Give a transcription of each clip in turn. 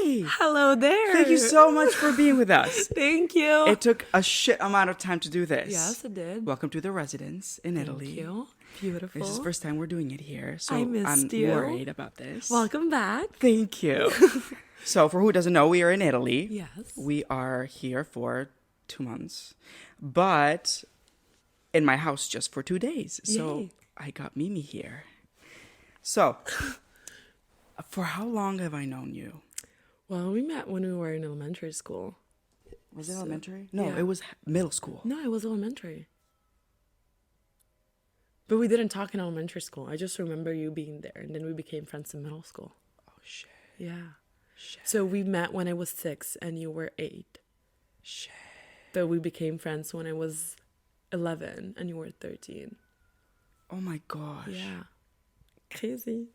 Hi. Hello there. Thank you so much for being with us. Thank you. It took a shit amount of time to do this. Yes, it did. Welcome to the residence in Italy. Thank you. Beautiful. This is the first time we're doing it here, so I missed I'm you. worried about this. Welcome back. Thank you. So, for who doesn't know, we are in Italy. Yes. We are here for 2 months, but in my house just for 2 days. So, Yay. I got Mimi here. So, for how long have I known you? Well, we met when we were in elementary school. Was it elementary? No, yeah. it was middle school. No, it was elementary. But we didn't talk in elementary school. I just remember you being there, and then we became friends in middle school. Oh, shit. Yeah. Shit. So we met when I was 6 and you were 8. Shit. But we became friends when I was 11 and you were 13. Oh, my gosh. Yeah. Crazy.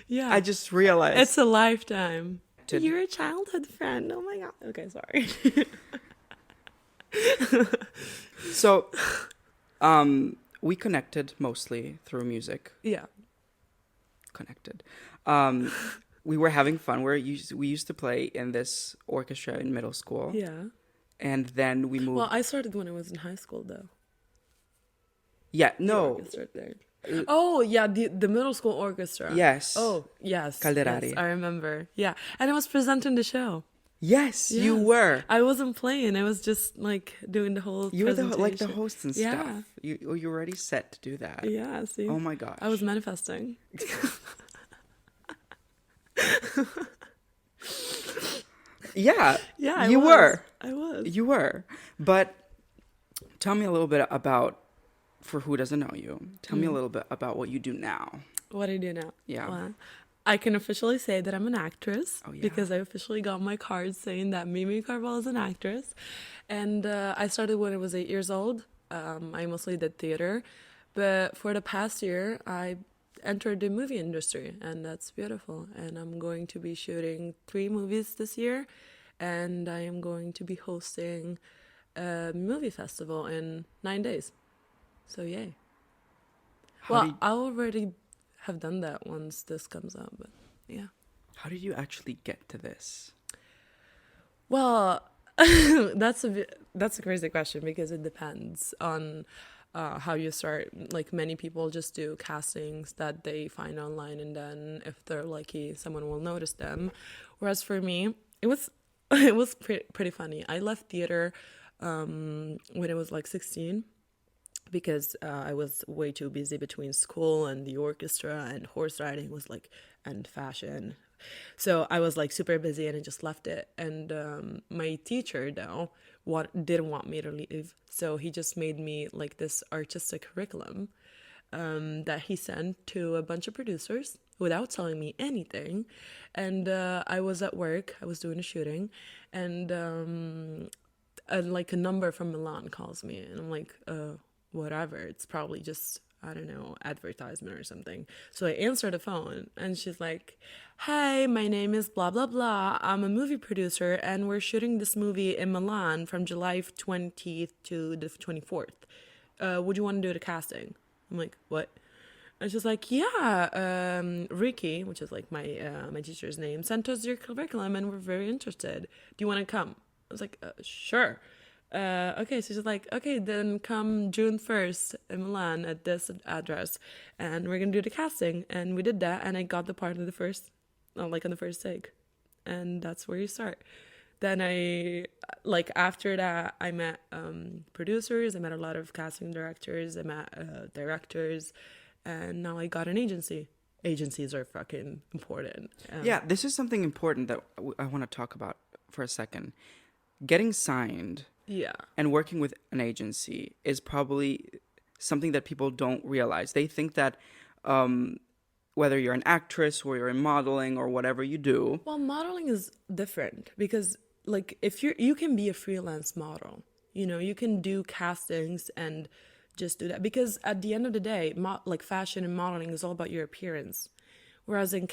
Yeah. I just realized. It's a lifetime. Did- You're a childhood friend. Oh my God. Okay, sorry. So, we connected mostly through music. Yeah. Connected. We were having fun. We used to play in this orchestra in middle school. Yeah. And then we moved. Well, I started when I was in high school, though. Yeah, The no. orchestra there. Oh, yeah, the middle school orchestra. Yes. Oh, yes. Calderari. Yes, I remember. Yeah. And I was presenting the show. Yes, you were. I wasn't playing. I was just, like, doing the whole You were presentation. like the host and Yeah. stuff. You were already set to do that. Yeah, see? Oh my gosh. I was manifesting. Yeah. Yeah, You were. I was. You were. But tell me a little bit about, for who doesn't know you, tell me a little bit about what you do now. What do I do now? Yeah. Well, I can officially say that I'm an actress. Oh, yeah. Because I officially got my card saying that Mimi Karbal is an actress. And I started when I was 8 years old. I mostly did theater. But for the past year, I entered the movie industry. And that's beautiful. And I'm going to be shooting 3 movies this year. And I am going to be hosting a movie festival in 9 days. So, yay. How I already have done that once this comes out, but yeah. How did you actually get to this? Well, that's a crazy question because it depends on how you start. Like many people just do castings that they find online, and then if they're lucky, someone will notice them. Whereas for me, it was pretty funny. I left theater when I was like 16. Because I was way too busy between school and the orchestra, and horse riding was like, and fashion. So I was like super busy and I just left it. And my teacher though didn't want me to leave. So he just made me like this artistic curriculum that he sent to a bunch of producers without telling me anything. And I was at work, I was doing a shooting, and like a number from Milan calls me, and I'm like, whatever, it's probably just, I don't know, advertisement or something. So I answer the phone and she's like, hi, my name is blah, blah, blah. I'm a movie producer and we're shooting this movie in Milan from July 20th to the 24th. Would you want to do the casting? I'm like, what? And she's like, yeah, Ricky, which is like my teacher's name, sent us your curriculum and we're very interested. Do you want to come? I was like, sure. Okay, so she's like, okay, then come June 1st in Milan at this address, and we're gonna do the casting. And we did that, and I got the part of the first, on the first take, and that's where you start. Then after that, I met producers, I met a lot of casting directors, I met directors, and now I got an agency. Agencies are fucking important. Yeah, this is something important that I want to talk about for a second. Getting signed. Yeah. And working with an agency is probably something that people don't realize. They think that whether you're an actress or you're in modeling or whatever you do. Well, modeling is different because, like, if you can be a freelance model, you can do castings and just do that. Because at the end of the day, fashion and modeling is all about your appearance. Whereas in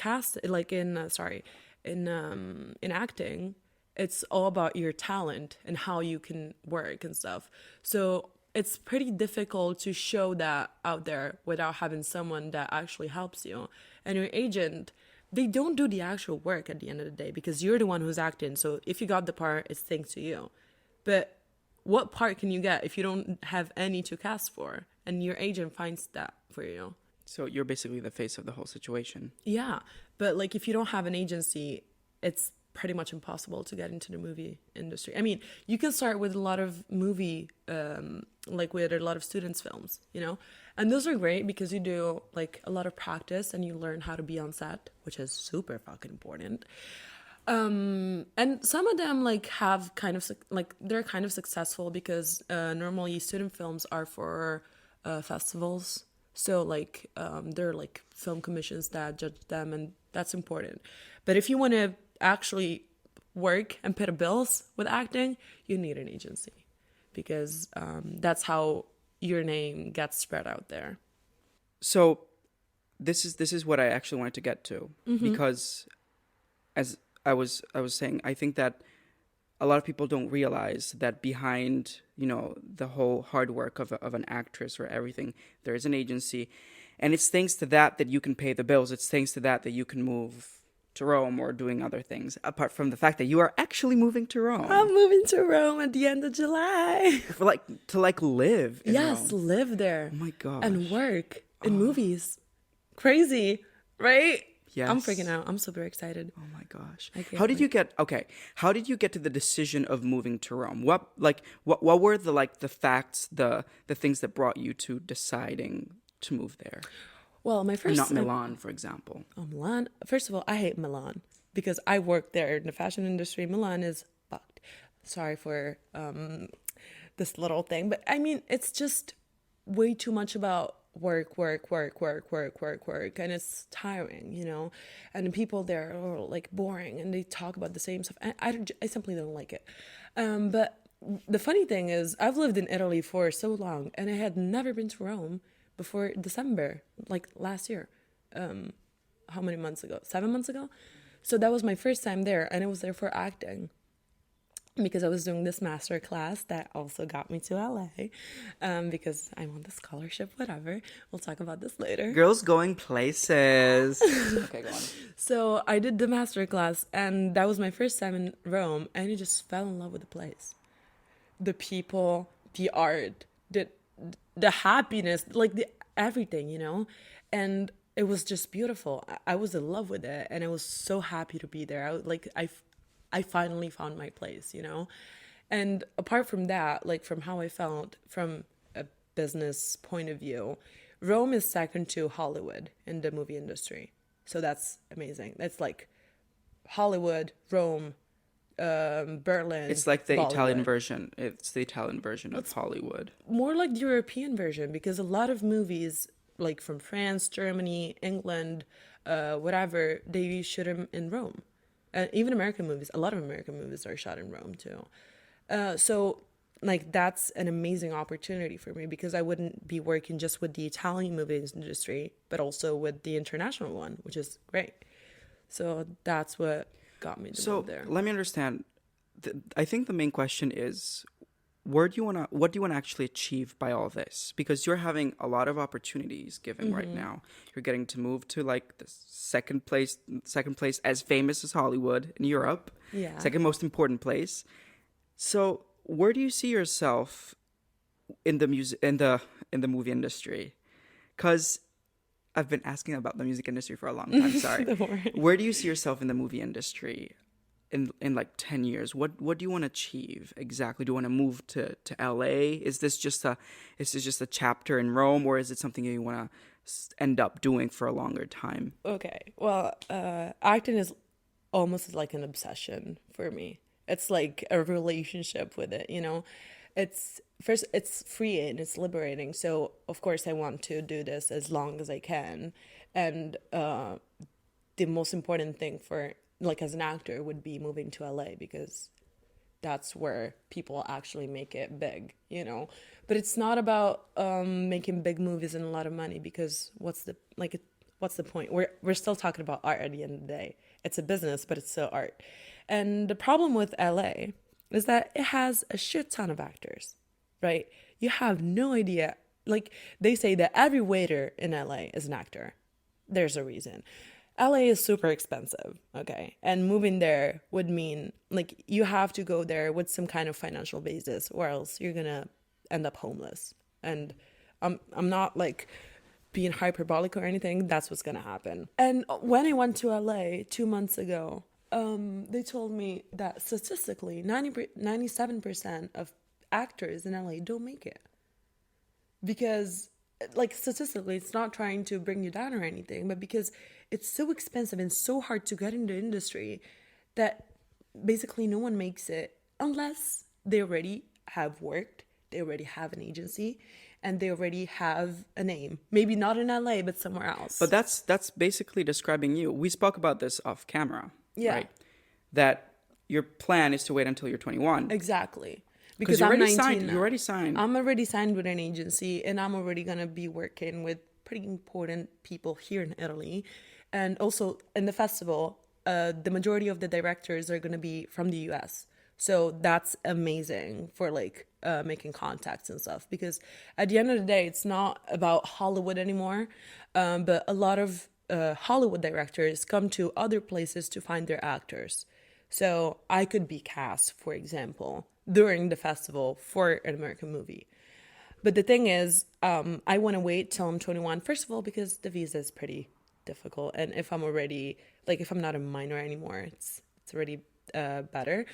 in acting, it's all about your talent and how you can work and stuff. So it's pretty difficult to show that out there without having someone that actually helps you. And your agent they don't do the actual work at the end of the day because you're the one who's acting. So if you got the part, it's thanks to you. But what part can you get if you don't have any to cast for? And your agent finds that for you. So you're basically the face of the whole situation. Yeah. But like if you don't have an agency, it's pretty much impossible to get into the movie industry. I mean, you can start with a lot of movie, like with a lot of students' films, you know? And those are great because you do like a lot of practice and you learn how to be on set, which is super fucking important. And some of them like have kind of like they're kind of successful because normally student films are for festivals. So like they're like film commissions that judge them, and that's important. But if you want to actually work and pay the bills with acting, you need an agency because that's how your name gets spread out there. So this is what I actually wanted to get to, because as I was saying, I think that a lot of people don't realize that behind, the whole hard work of an actress or everything, there is an agency. And it's thanks to that you can pay the bills. It's thanks to that you can move to Rome or doing other things, apart from the fact that you are actually moving to Rome. I'm moving to Rome at the end of July. to live in Yes, Rome. live there. Oh my gosh. And work in movies. Crazy, right? Yes. I'm freaking out. I'm super excited. Oh my gosh. I can't How did wait. you get How did you get to the decision of moving to Rome? What were the facts, the things that brought you to deciding to move there? Well, my And first not Milan, for example. Oh, Milan. First of all, I hate Milan because I work there in the fashion industry. Milan is fucked. Sorry for this little thing, but I mean, it's just way too much about work, and it's tiring, And the people there are like boring, and they talk about the same stuff. And I simply don't like it. But the funny thing is, I've lived in Italy for so long, and I had never been to Rome before December, like last year. How many months ago? 7 months ago? So that was my first time there, and I was there for acting because I was doing this master class that also got me to LA because I'm on the scholarship, whatever. We'll talk about this later. Girls going places. Okay, go on. So I did the master class, and that was my first time in Rome, and I just fell in love with the place. The people, the art, the happiness, like everything, and it was just beautiful. I was in love with it, and I was so happy to be there. I finally found my place, and apart from that, like from how I felt from a business point of view, Rome is second to Hollywood in the movie industry, so that's amazing. It's like Hollywood, Rome, Berlin. It's like the Bollywood. Italian version. It's the Italian version of Hollywood. More like the European version, because a lot of movies like from France, Germany, England, whatever, they shoot them in Rome. Even American movies, a lot of American movies are shot in Rome too. So like that's an amazing opportunity for me because I wouldn't be working just with the Italian movies industry, but also with the international one, which is great. So that's what got me to move there. So let me understand. I think the main question is, what do you want to actually achieve by all this? Because you're having a lot of opportunities given right now. You're getting to move to like the second place as famous as Hollywood in Europe. Yeah. Second most important place. So where do you see yourself in the movie industry? Because I've been asking about the music industry for a long time. Sorry. Don't worry. Where do you see yourself in the movie industry in like 10 years? What do you want to achieve exactly? Do you want to move to LA? Is this just a chapter in Rome, or is it something you want to end up doing for a longer time? Okay. Well, acting is almost like an obsession for me. It's like a relationship with it, It's freeing, it's liberating. So of course I want to do this as long as I can. And the most important thing for like as an actor would be moving to LA because that's where people actually make it big, But it's not about making big movies and a lot of money because what's the point? We're still talking about art at the end of the day. It's a business, but it's still art. And the problem with LA is that it has a shit ton of actors, right? You have no idea. Like they say that every waiter in LA is an actor. There's a reason. LA is super expensive, okay? And moving there would mean like you have to go there with some kind of financial basis or else you're gonna end up homeless. And I'm not like being hyperbolic or anything, that's what's gonna happen. And when I went to LA 2 months ago, they told me that statistically 97% of actors in LA don't make it. Because like statistically it's not trying to bring you down or anything, but because it's so expensive and so hard to get into the industry that basically no one makes it unless they already have worked, they already have an agency, and they already have a name. Maybe not in LA, but somewhere else. But that's basically describing you. We spoke about this off camera, Yeah. right? That your plan is to wait until you're 21. Exactly. Because Because you're I'm already 19 signed. now. You're already signed. I'm already signed with an agency, and I'm already gonna be working with pretty important people here in Italy, and also in the festival. The majority of the directors are gonna be from the U.S., so that's amazing for like making contacts and stuff. Because at the end of the day, it's not about Hollywood anymore, but a lot of Hollywood directors come to other places to find their actors. So I could be cast, for example, during the festival for an American movie. But the thing is, I want to wait till I'm 21. First of all, because the visa is pretty difficult, and if I'm already like if I'm not a minor anymore, it's already better.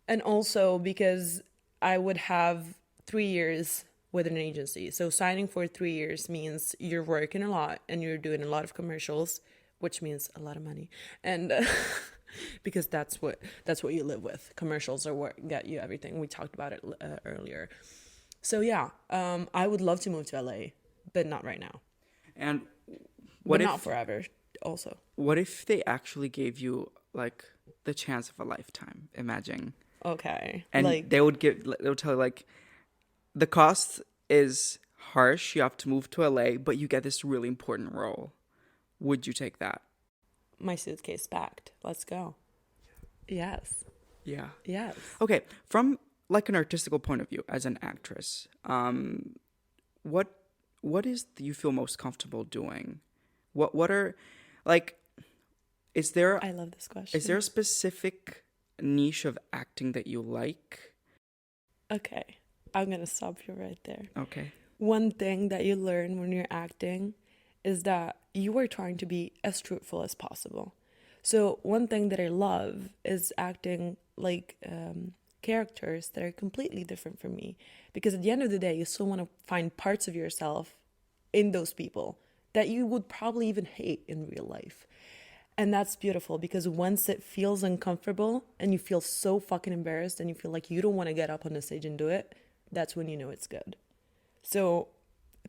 And also because I would have 3 years with an agency. So signing for 3 years means you're working a lot and you're doing a lot of commercials, which means a lot of money. And because that's what you live with. Commercials are what get you everything. We talked about it earlier. So yeah, I would love to move to LA, but not right now. And But not forever. Also, what if they actually gave you like the chance of a lifetime? Imagine. okay, And like they would tell you like the cost is harsh. You have to move to LA, but you get this really important role. Would you take that? my suitcase packed. Let's go. Yes. Yeah. Yes. Okay, from like an artistical point of view, as an actress, what is you feel most comfortable doing? What are like? Is there I love this question. is there a specific niche of acting that you like? Okay, I'm gonna stop you right there. Okay. One thing that you learn when you're acting is that you are trying to be as truthful as possible. So one thing that I love is acting like characters that are completely different from me, because at the end of the day, you still want to find parts of yourself in those people that you would probably even hate in real life. And that's beautiful, because once it feels uncomfortable and you feel so fucking embarrassed and you feel like you don't want to get up on the stage and do it, that's when you know it's good. So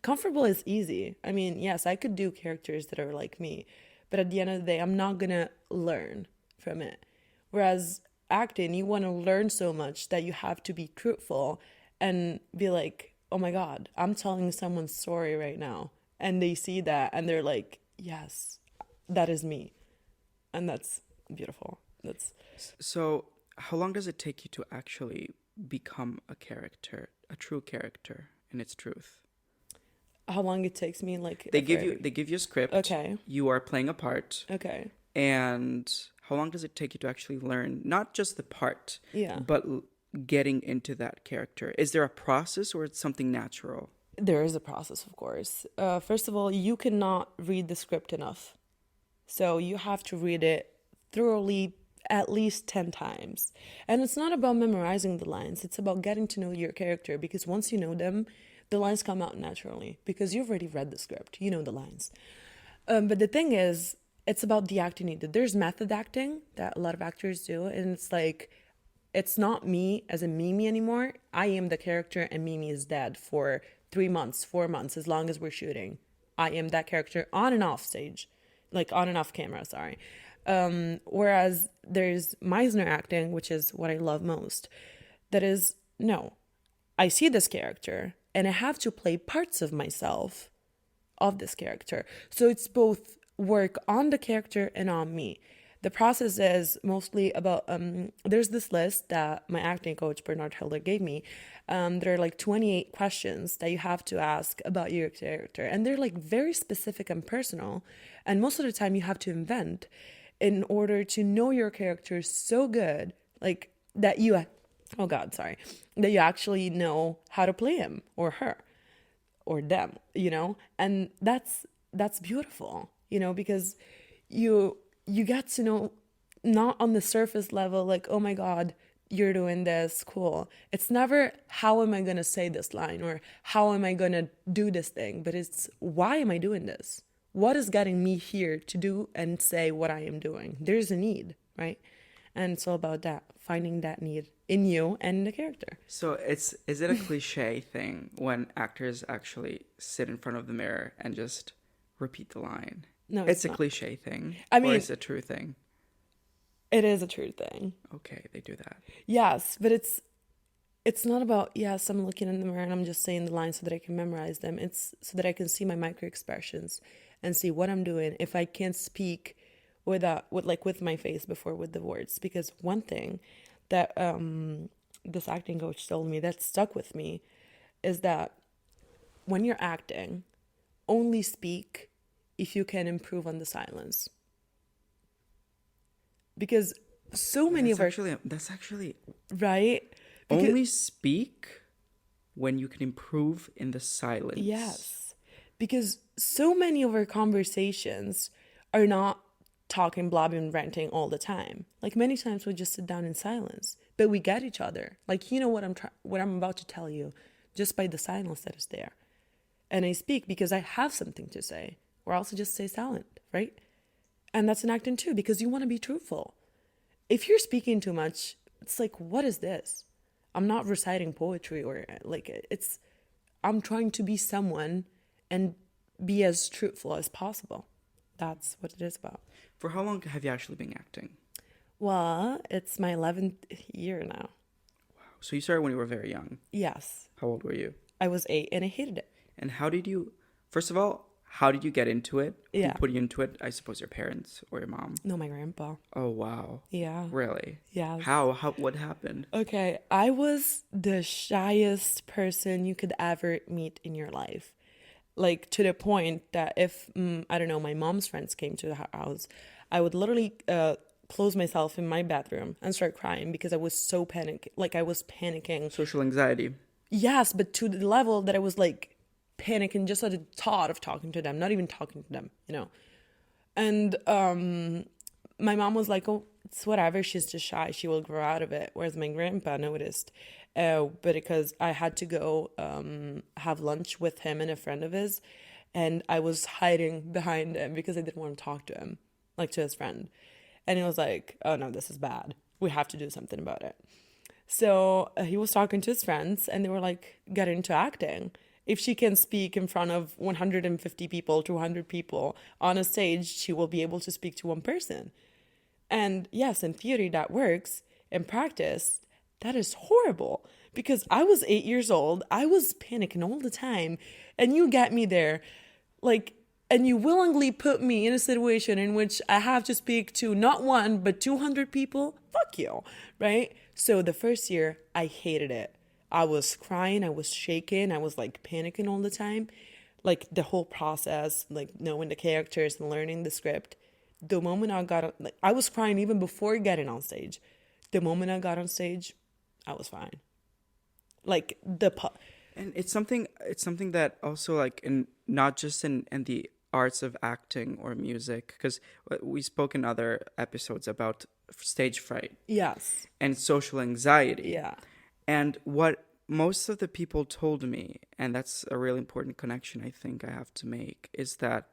comfortable is easy. I mean, yes, I could do characters that are like me, but at the end of the day, I'm not gonna learn from it. Whereas acting, you want to learn so much that you have to be truthful and be like, oh my God, I'm telling someone's story right now. And they see that and they're like, yes, that is me. And that's beautiful. That's So, how long does it take you to actually become a character, a true character in its truth? how long it takes me. Like They give you a script. Okay. You are playing a part. Okay. And how long does it take you to actually learn not just the part, Yeah. but getting into that character? Is there a process or it's something natural? There is a process, of course. First of all, you cannot read the script enough. So you have to read it thoroughly at least 10 times. And it's not about memorizing the lines. It's about getting to know your character, because once you know them, the lines come out naturally because you've already read the script. You know the lines. But the thing is, it's about the acting needed. There's method acting that a lot of actors do. And it's like, it's not me as a Mimi anymore. I am the character and Mimi is dead for 3 months, 4 months, as long as we're shooting. I am that character on and off stage, like on and off camera, sorry. Whereas there's Meisner acting, which is what I love most. That is, no, I see this character and I have to play parts of myself of this character. So it's both work on the character and on me. The process is mostly about there's this list that my acting coach Bernard Hilder gave me. There are like 28 questions that you have to ask about your character, and they're like very specific and personal, and most of the time you have to invent in order to know your character so good, like that you oh god, sorry, that you actually know how to play him or her or them, you know? And that's beautiful, you know, because you get to know, not on the surface level, like, oh my god, you're doing this, cool. It's never how am I going to say this line or how am I going to do this thing, but it's why am I doing this? What is getting me here to do and say what I am doing? There's a need, right? And it's all about that, finding that need in you and the character. So is it a cliche thing when actors actually sit in front of the mirror and just repeat the line? No, it's a not. cliche thing. I mean, or is it a true thing? It is a true thing. Okay, they do that. Yes, but it's not about, yes, I'm looking in the mirror and I'm just saying the lines so that I can memorize them. It's so that I can see my micro expressions and see what I'm doing if I can't speak with my face before with the words. Because one thing that this acting coach told me that stuck with me is that when you're acting, only speak if you can improve on the silence. Because so many that's actually right? Because, only speak when you can improve in the silence. Yes. Because so many of our conversations are not talking, blabbing, ranting all the time. Like many times we just sit down in silence, but we get each other. Like, you know what I'm about to tell you just by the silence that is there. And I speak because I have something to say, or else I just stay silent, right? And that's an acting too, because you want to be truthful. If you're speaking too much, it's like, what is this? I'm not reciting poetry or I'm trying to be someone and be as truthful as possible. That's what it is about. For how long have you actually been acting? Well, it's my 11th year now. Wow. So you started when you were very young. Yes. How old were you? I was 8 and I hated it. And first of all, how did you get into it? Who put you into it? I suppose your parents or your mom. No, my grandpa. Oh, wow. Yeah. Really? Yeah. How? What happened? Okay. I was the shyest person you could ever meet in your life. Like, to the point that if, I don't know, my mom's friends came to the house, I would literally close myself in my bathroom and start crying because I was so panicked. Like, I was panicking. Social anxiety. Yes, but to the level that I was like panicking just at the thought of talking to them, not even talking to them, you know. And my mom was like, oh, it's whatever, she's just shy, she will grow out of it. Whereas my grandpa noticed, but because I had to go have lunch with him and a friend of his, and I was hiding behind him because I didn't want to talk to him, like to his friend. And he was like, oh no, this is bad, we have to do something about it. So he was talking to his friends and they were like, get into acting. If she can speak in front of 150 people, 200 people on a stage, she will be able to speak to one person. And yes, in theory, that works. In practice, that is horrible. Because I was 8 years old, I was panicking all the time. And you get me there, like, and you willingly put me in a situation in which I have to speak to not one, but 200 people. Fuck you, right? So the first year, I hated it. I was crying, I was shaking, I was like panicking all the time. Like the whole process, like knowing the characters and learning the script. The moment I got, like, I was crying even before getting on stage. The moment I got on stage, I was fine. Like and it's something that also, like, in not just in the arts of acting or music, because we spoke in other episodes about stage fright. Yes. And social anxiety. Yeah. And what most of the people told me, and that's a really important connection I think I have to make, is that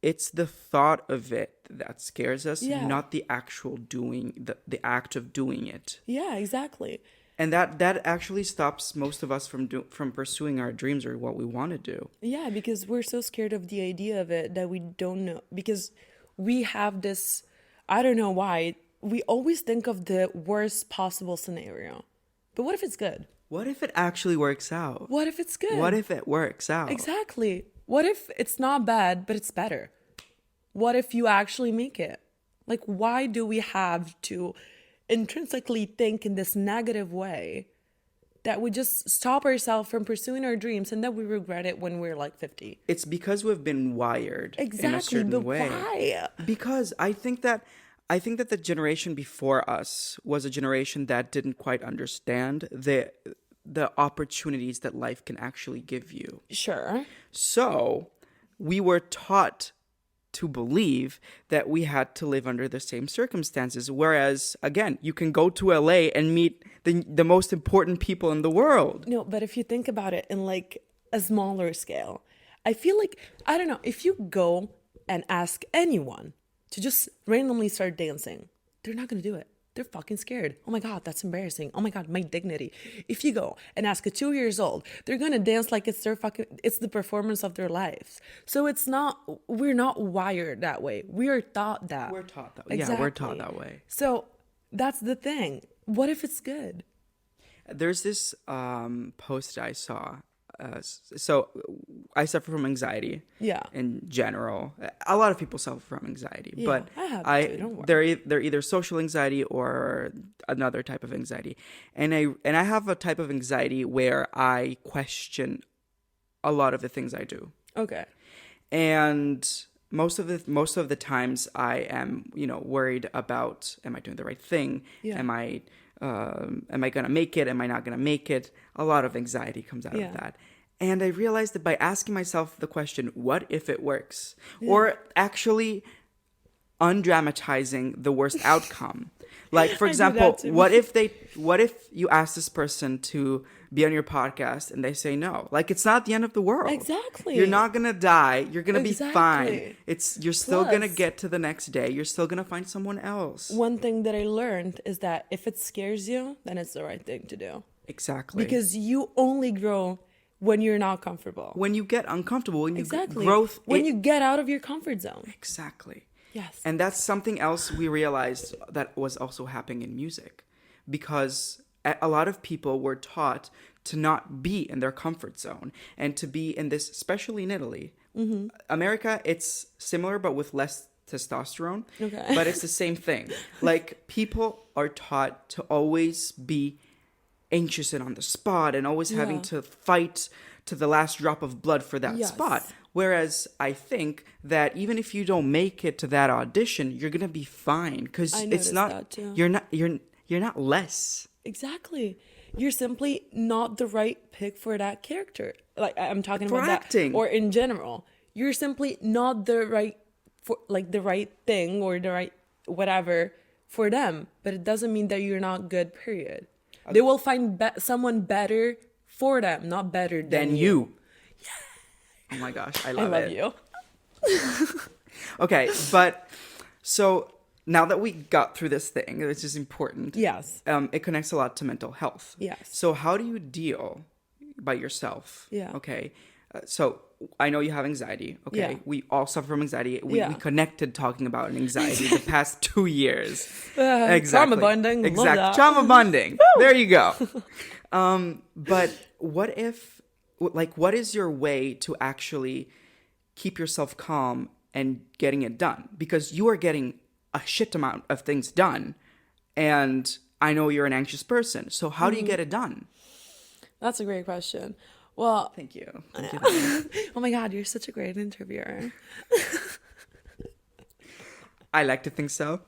it's the thought of it that scares us, not the actual doing, the act of doing it. Yeah, exactly. And that actually stops most of us from pursuing our dreams or what we want to do. Yeah, because we're so scared of the idea of it that we don't know. Because we have this, I don't know why, we always think of the worst possible scenario. But what if it's good? What if it actually works out? What if it's good? What if it works out? Exactly. What if it's not bad, but it's better? What if you actually make it? Like, why do we have to intrinsically think in this negative way that we just stop ourselves from pursuing our dreams and then we regret it when we're like 50? It's because we've been wired in a Exactly, certain but way. why? Because I think that the generation before us was a generation that didn't quite understand the opportunities that life can actually give you. Sure. So we were taught to believe that we had to live under the same circumstances. Whereas, again, you can go to LA and meet the most important people in the world. No, but if you think about it in like a smaller scale, I feel like, I don't know, if you go and ask anyone to just randomly start dancing, they're not going to do it. They're fucking scared. Oh my God, that's embarrassing. Oh my God, my dignity. If you go and ask a 2 years old, they're going to dance like it's it's the performance of their lives. So we're not wired that way. We are taught that. We're taught that. Exactly. Yeah, we're taught that way. So that's the thing. What if it's good? There's this post I saw. So I suffer from anxiety. Yeah. In general, a lot of people suffer from anxiety, Yeah, but I have too, don't worry. they're either social anxiety or another type of anxiety, and I have a type of anxiety where I question a lot of the things I do, Okay. and most of the times I am worried about, am I doing the right thing? Yeah. Am I gonna make it? Am I not gonna make it? A lot of anxiety comes out Yeah. of that. And I realized that by asking myself the question, what if it works? Or actually undramatizing the worst outcome. Like, for I do example, that too. what if you ask this person to be on your podcast and they say no? Like, it's not the end of the world. Exactly. You're not gonna die. You're gonna be fine. Exactly. You're still gonna Plus- get to the next day. You're still gonna find someone else. One thing that I learned is that if it scares you, then it's the right thing to do. Exactly. Because you only grow when you're not comfortable. when you get uncomfortable, when you Exactly. growth, when you get out of your comfort zone. exactly. Yes. And that's something else we realized that was also happening in music, because a lot of people were taught to not be in their comfort zone and to be in this, especially in Italy. Mm-hmm. America, it's similar but with less testosterone. Okay. But it's the same thing. Like, people are taught to always be anxious and on the spot and always having Yeah. to fight to the last drop of blood for that Yes. spot. Whereas I think that even if you don't make it to that audition, you're gonna be fine, because I it's noticed not that too. you're not less. Exactly. You're simply not the right pick for that character. Like, I'm talking For about acting. that, or in general, you're simply not the right for like the right thing or the right whatever for them. But it doesn't mean that you're not good. Period. They will find someone better for them, not better Than you. Oh my gosh, I I love love it. you. Okay, but so now that we got through this thing, which is important, Yes. it connects a lot to mental health. Yes. So how do you deal by yourself? Yeah. Okay. So I know you have anxiety. Okay. Yeah. We all suffer from anxiety. We Yeah. connected talking about anxiety the past 2 years. Trauma bonding. Love Exactly. that. Trauma bonding. There you go. But what if, like, what is your way to actually keep yourself calm and getting it done? Because you are getting a shit amount of things done, and I know you're an anxious person. So how do you get it done? That's a great question. Well, Thank you. Thank you. oh my God, you're such a great interviewer. I like to think so.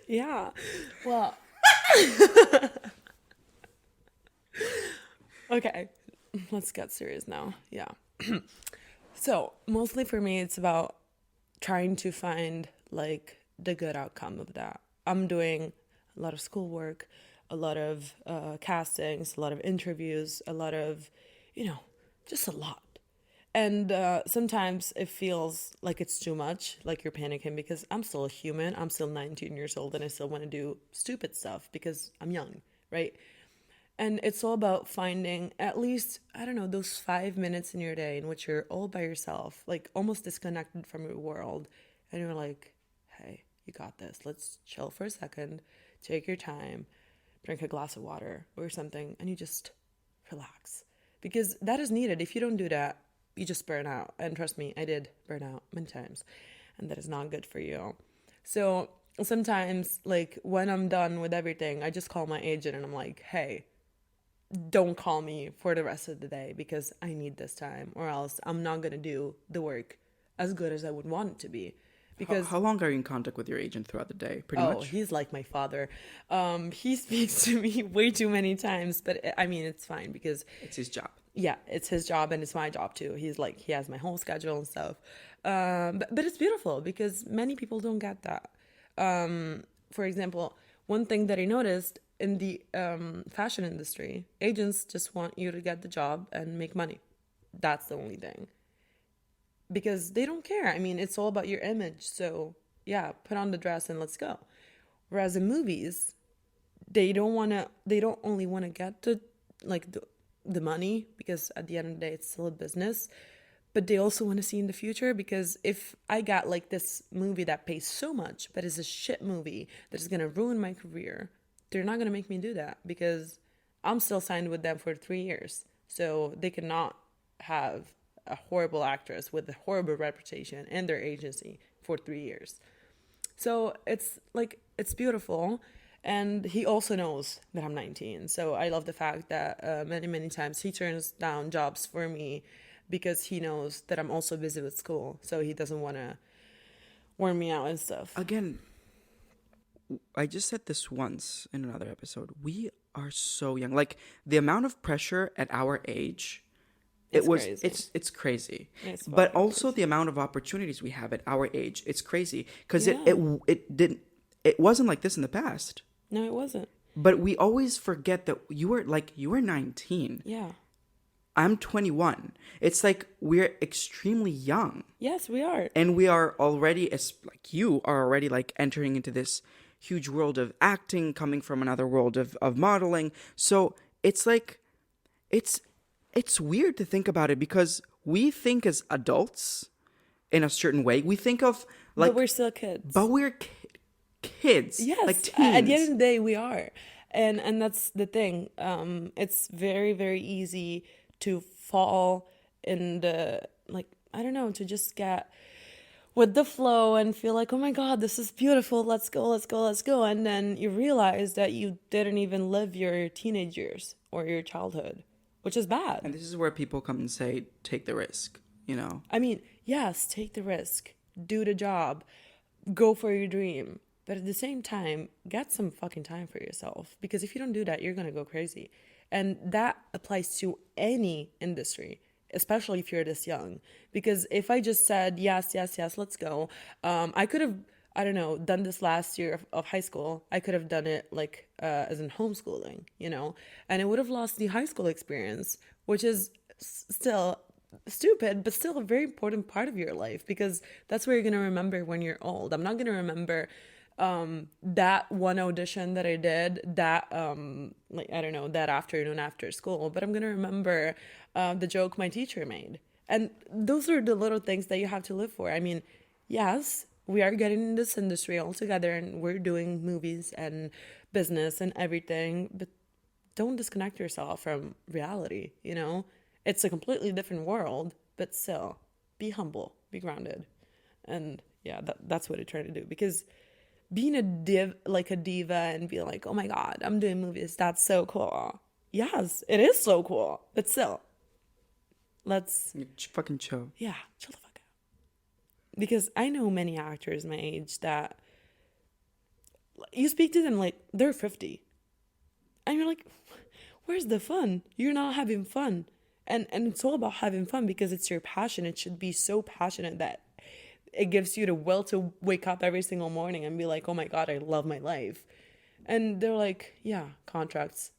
Yeah. Well, okay, let's get serious now. Yeah. So mostly for me, it's about trying to find like the good outcome of that. I'm doing a lot of schoolwork, a lot of castings, a lot of interviews, a lot of, just a lot. And sometimes it feels like it's too much, like you're panicking, because I'm still a human. I'm still 19 years old and I still want to do stupid stuff because I'm young, right? And it's all about finding at least, I don't know, those 5 minutes in your day in which you're all by yourself, like almost disconnected from your world. And you're like, hey, you got this. Let's chill for a second, take your time, drink a glass of water or something, and you just relax. Because that is needed. If you don't do that, you just burn out. And trust me, I did burn out many times. And that is not good for you. So sometimes, like, when I'm done with everything, I just call my agent and I'm like, hey, don't call me for the rest of the day because I need this time, or else I'm not going to do the work as good as I would want it to be. Because, How long are you in contact with your agent throughout the day? Pretty oh, much? he's like my father. He speaks to me way too many times, but I mean, it's fine because, It's his job. yeah, it's his job and it's my job too. He's like, he has my whole schedule and stuff. But it's beautiful because many people don't get that. For example, one thing that I noticed in the fashion industry, agents just want you to get the job and make money. That's the only thing. Because they don't care. I mean, it's all about your image. So, yeah, put on the dress and let's go. Whereas in movies, they don't only want to get like the money, because at the end of the day it's still a business, but they also want to see in the future, because if I got like this movie that pays so much but is a shit movie that is going to ruin my career, they're not going to make me do that because I'm still signed with them for 3 years. So they cannot have a horrible actress with a horrible reputation in their agency for 3 years. So it's like, it's beautiful. And he also knows that I'm 19. So I love the fact that many, many times he turns down jobs for me because he knows that I'm also busy with school. So he doesn't want to warn me out and stuff. Again, I just said this once in another episode. We are so young. Like the amount of pressure at our age, It's crazy. it's crazy. It's But fucking also crazy. the amount of opportunities we have at our age, it's crazy because Yeah. it wasn't like this in the past. No, it wasn't. But we always forget that you were 19. Yeah. I'm 21. It's like we're extremely young. Yes, we are. And we are already, as like you are already like entering into this huge world of acting, coming from another world of modeling. So it's like it's weird to think about it because we think as adults in a certain way. We think of like, But we're still kids. but we're kids, Yes, like at the end teens. of the day, we are, and that's the thing. It's very very easy to fall in the, like, I don't know, to just get with the flow and feel like, oh my god, this is beautiful. Let's go, let's go, let's go, and then you realize that you didn't even live your teenage years or your childhood, which is bad. And this is where people come and say, take the risk, you know? I mean, yes, take the risk, do the job, go for your dream. But at the same time, get some fucking time for yourself. Because if you don't do that, you're going to go crazy. And that applies to any industry, especially if you're this young. Because if I just said, yes, yes, yes, let's go, I could have, I don't know, done this last year of high school. I could have done it like as in homeschooling, you know, and it would have lost the high school experience, which is still stupid, but still a very important part of your life, because that's where you're going to remember when you're old. I'm not going to remember that one audition that I did that like, I don't know, that afternoon after school, but I'm going to remember the joke my teacher made. And those are the little things that you have to live for. I mean, yes, we are getting in this industry all together and we're doing movies and business and everything, but don't disconnect yourself from reality, you know? It's a completely different world, but still, be humble, be grounded. And yeah, that's what I try to do. Because being a diva and being like, oh my God, I'm doing movies, that's so cool. Yes, it is so cool. But still, let's, Fucking chill. yeah, chill the fuck out. Because I know many actors my age that you speak to them like they're 50. And you're like, where's the fun? You're not having fun. And it's all about having fun because it's your passion. It should be so passionate that it gives you the will to wake up every single morning and be like, oh my God, I love my life. And they're like, yeah, contracts,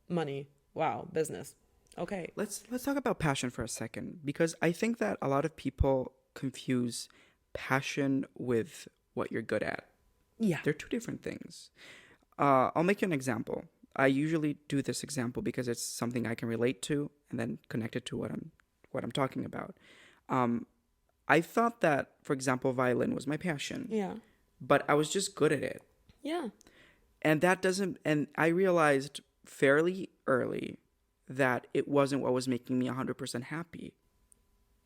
money, wow, business. Okay. Let's talk about passion for a second, because I think that a lot of people confuse passion with what you're good at. Yeah. They're two different things. I'll make you an example. I usually do this example because it's something I can relate to and then connect it to what I'm talking about. I thought that, for example, violin was my passion, Yeah. but I was just good at it. Yeah. And I realized fairly early that it wasn't what was making me 100% happy.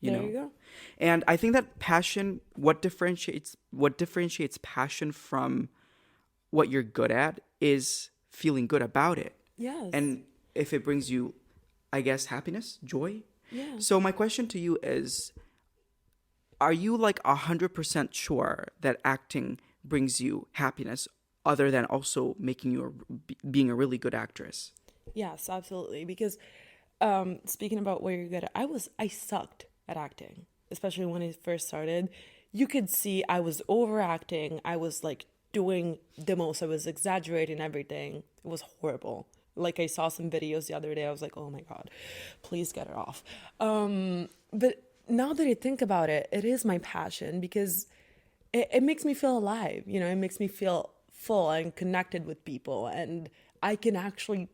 you There you know. go. And I think that passion, what differentiates passion from what you're good at is feeling good about it. Yes. And if it brings you, I guess, happiness, joy. Yeah. So my question to you is, are you like 100% sure that acting brings you happiness other than also making you being a really good actress? Yes, absolutely. Because speaking about where you're good at, I sucked at acting, especially when I first started. You could see I was overacting. I was like doing the most. I was exaggerating everything. It was horrible. Like I saw some videos the other day. I was like, oh my God, please get it off. But now that I think about it, it is my passion because it makes me feel alive. You know, it makes me feel full and connected with people. And I can actually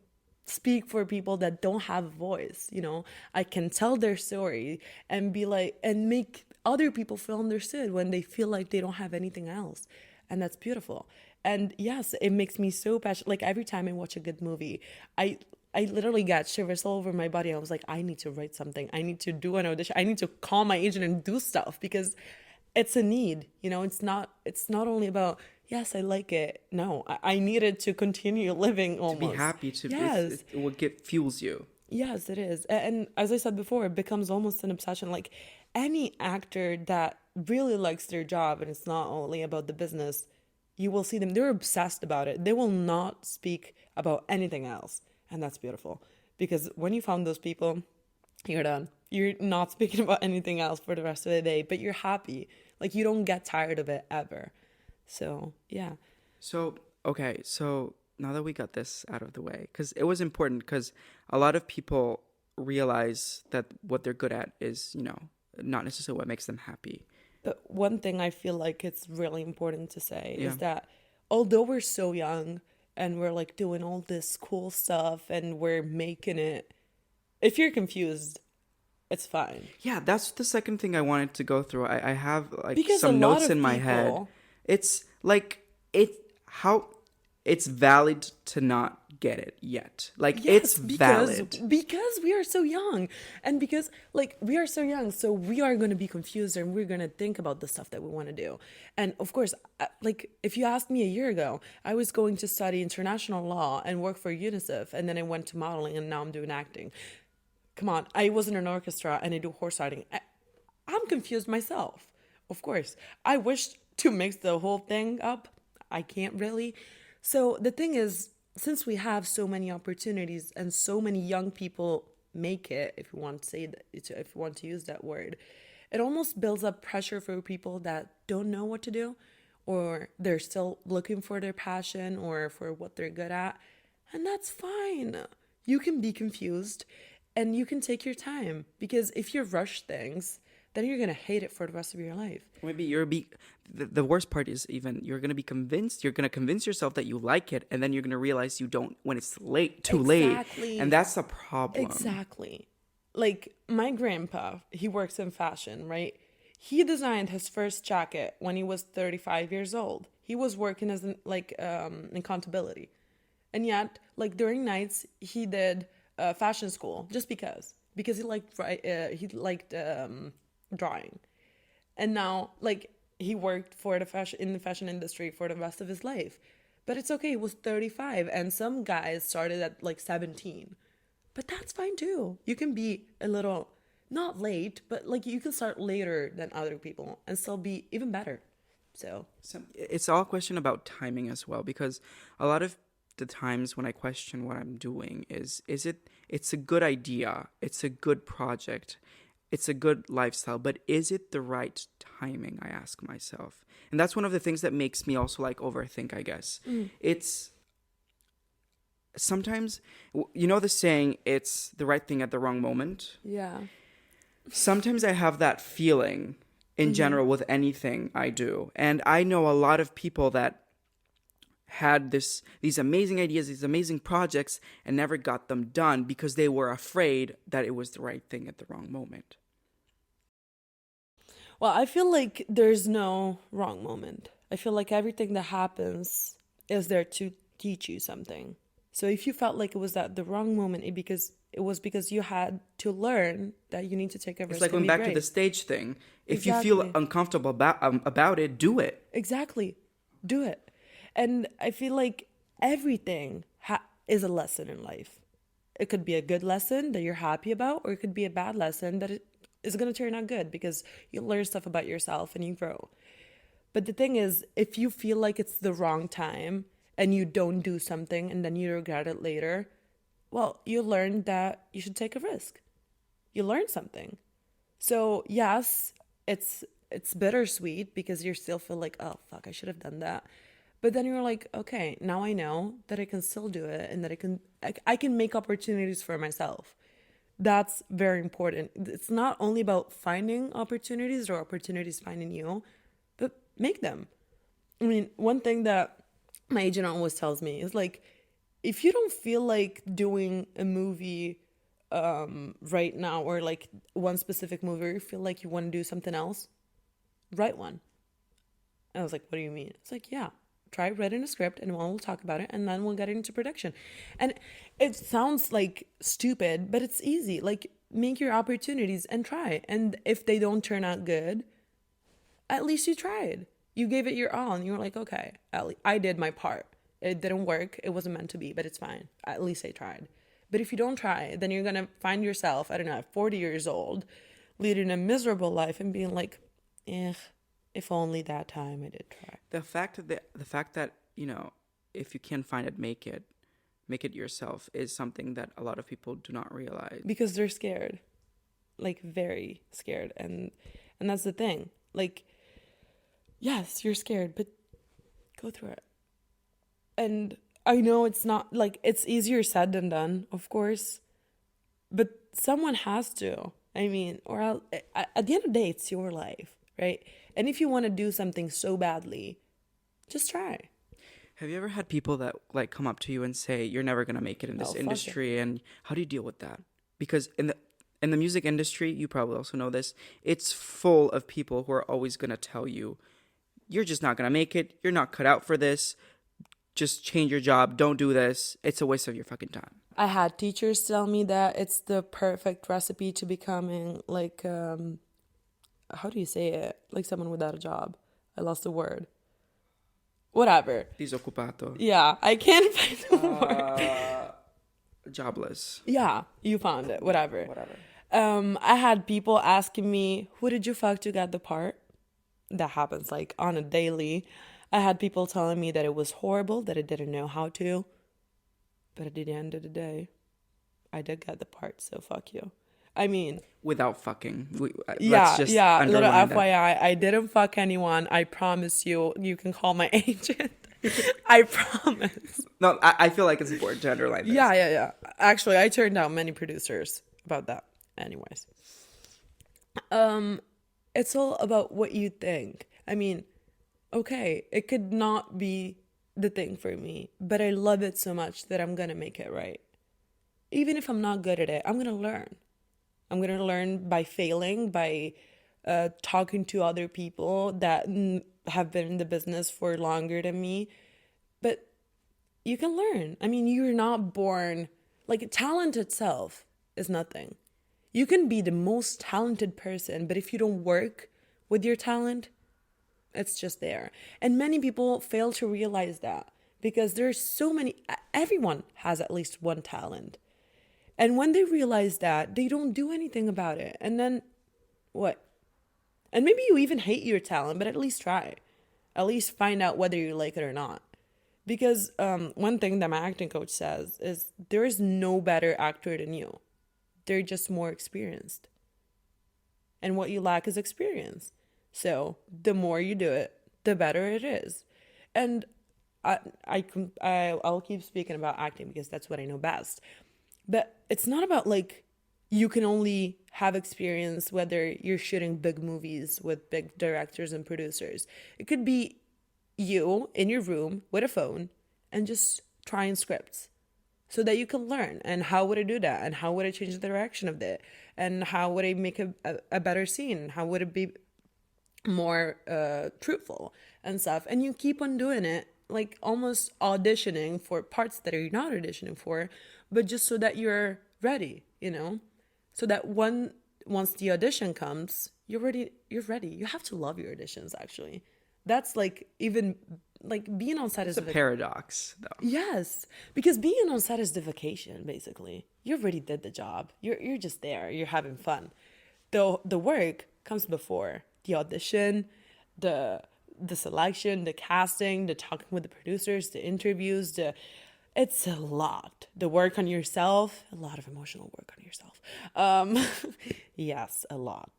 speak for people that don't have a voice. You know, I can tell their story and be like, and make other people feel understood when they feel like they don't have anything else. And that's beautiful. And yes, it makes me so passionate. Like every time I watch a good movie, I literally got shivers all over my body. I was like, I need to write something. I need to do an audition. I need to call my agent and do stuff because it's a need. You know, it's not only about, yes, I like it. No, I needed to continue living To be almost. happy, to Yes. it what fuels you. Yes, it is. And as I said before, it becomes almost an obsession. Like any actor that really likes their job and it's not only about the business, you will see them, they're obsessed about it. They will not speak about anything else. And that's beautiful. Because when you found those people, you're done. You're not speaking about anything else for the rest of the day, but you're happy. Like you don't get tired of it ever. So, yeah. So, okay, so now that we got this out of the way, because it was important, because a lot of people realize that what they're good at is, not necessarily what makes them happy. But one thing I feel like it's really important to say Yeah. is that although we're so young and we're like doing all this cool stuff and we're making it, if you're confused, it's fine. Yeah, that's the second thing I wanted to go through. I have like Because a some lot notes of in my head. people, It's like how it's valid to not get it yet. Like it's yes, valid. because we are so young, and because like we are so young, so we are going to be confused and we're going to think about the stuff that we want to do. And of course, like if you asked me a year ago, I was going to study international law and work for UNICEF, and then I went to modeling, and now I'm doing acting. Come on, I was in an orchestra and I do horse riding. I'm confused myself. Of course, I wish to mix the whole thing up. I can't really. So the thing is, since we have so many opportunities and so many young people make it, if you want to say that, if you want to use that word, it almost builds up pressure for people that don't know what to do, or they're still looking for their passion or for what they're good at. And that's fine. You can be confused and you can take your time, because if you rush things, then you're going to hate it for the rest of your life. Maybe the worst part is even you're gonna be convinced. You're gonna convince yourself that you like it, and then you're gonna realize you don't when it's too late, Exactly. and that's the problem. Exactly. Like my grandpa, he works in fashion, right? He designed his first jacket when he was 35 years old. He was working as in accountability. And yet, like during nights, he did fashion school just because he liked drawing. And now like he worked for the fashion industry for the rest of his life. But it's okay, he was 35 and some guys started at like 17. But that's fine too. You can be a little not late, but like you can start later than other people and still be even better. So, It's all a question about timing as well, because a lot of the times when I question what I'm doing it's a good idea, it's a good project, it's a good lifestyle, but is it the right timing, I ask myself. And that's one of the things that makes me also like overthink, I guess. It's sometimes, the saying, it's the right thing at the wrong moment. yeah. Sometimes I have that feeling in general with anything I do. And I know a lot of people that had these amazing ideas, these amazing projects, and never got them done because they were afraid that it was the right thing at the wrong moment. Well, I feel like there's no wrong moment. I feel like everything that happens is there to teach you something. So if you felt like it was at the wrong moment, it was because you had to learn that you need to take a It's risk like and going be back to the brave. stage thing. If you feel Exactly. uncomfortable about it, do it. Exactly. Do it. And I feel like everything is a lesson in life. It could be a good lesson that you're happy about, or it could be a bad lesson that it is going to turn out good because you learn stuff about yourself and you grow. But the thing is, if you feel like it's the wrong time and you don't do something and then you regret it later, well, you learned that you should take a risk. You learned something. So yes, it's bittersweet because you still feel like, oh fuck, I should have done that. But then you're like, okay, now I know that I can still do it and that I can make opportunities for myself. That's very important. It's not only about finding opportunities or opportunities finding you, but make them. I mean, one thing that my agent always tells me is like, if you don't feel like doing a movie right now, or like one specific movie, or you feel like you want to do something else, write one. I was like, what do you mean? It's like, yeah, try writing a script and we'll talk about it and then we'll get into production. And it sounds like stupid, but it's easy. Like, make your opportunities and try. And if they don't turn out good, at least you tried. You gave it your all and you were like, okay, I did my part. It didn't work. It wasn't meant to be, but it's fine. At least I tried. But if you don't try, then you're going to find yourself, I don't know, at 40 years old, leading a miserable life and being like, eh, if only that time I did try. The fact that if you can't find it, make it yourself, is something that a lot of people do not realize. Because they're scared, like very scared. And that's the thing. Like, yes, you're scared, but go through it. And I know it's not like it's easier said than done, of course, but someone has to. I mean, or at the end of the day, it's your life, right? And if you want to do something so badly, just try. Have you ever had people that like come up to you and say you're never gonna make it in this Oh, fuck it. industry, and how do you deal with that? Because in the music industry, you probably also know this, it's full of people who are always gonna tell you you're just not gonna make it, you're not cut out for this, just change your job, don't do this, it's a waste of your fucking time. I had teachers tell me that it's the perfect recipe to becoming like, how do you say it? Like someone without a job. I lost the word. Whatever. Disoccupato. Yeah, I can't find the word. Jobless. Yeah, you found it. Whatever. Whatever. I had people asking me, who did you fuck to get the part? That happens like on a daily. I had people telling me that it was horrible, that I didn't know how to. But at the end of the day, I did get the part, so fuck you. I mean, Without fucking. yeah, Let's just yeah, little underline that. FYI, I didn't fuck anyone. I promise you. You can call my agent. I promise. No, I feel like it's important to underline this. Yeah. Actually, I turned down many producers about that. Anyways. It's all about what you think. I mean, okay, it could not be the thing for me, but I love it so much that I'm gonna make it right. Even if I'm not good at it, I'm gonna learn. I'm gonna learn by failing, by talking to other people that have been in the business for longer than me. But you can learn. I mean, you're not born, like, talent itself is nothing. You can be the most talented person, but if you don't work with your talent, it's just there. And many people fail to realize that because there's so many, everyone has at least one talent. And when they realize that, they don't do anything about it. And then what? And maybe you even hate your talent, but at least try. At least find out whether you like it or not. Because one thing that my acting coach says is there is no better actor than you. They're just more experienced. And what you lack is experience. So the more you do it, the better it is. And I'll keep speaking about acting because that's what I know best. But it's not about like you can only have experience whether you're shooting big movies with big directors and producers. It could be you in your room with a phone and just trying scripts so that you can learn. And how would I do that? And how would I change the direction of it? And how would I make a better scene? How would it be more truthful and stuff? And you keep on doing it like almost auditioning for parts that you're not auditioning for, but just so that you're ready, you know? So that once the audition comes, you're ready. You have to love your auditions, actually. That's like, even like being on set It's is a paradox, though. yes, because being on set is the vacation, basically. You already did the job. You're just there. You're having fun. The work comes before the audition, the the selection, the casting, the talking with the producers, the interviews, it's a lot. The work on yourself, a lot of emotional work on yourself. Yes, a lot.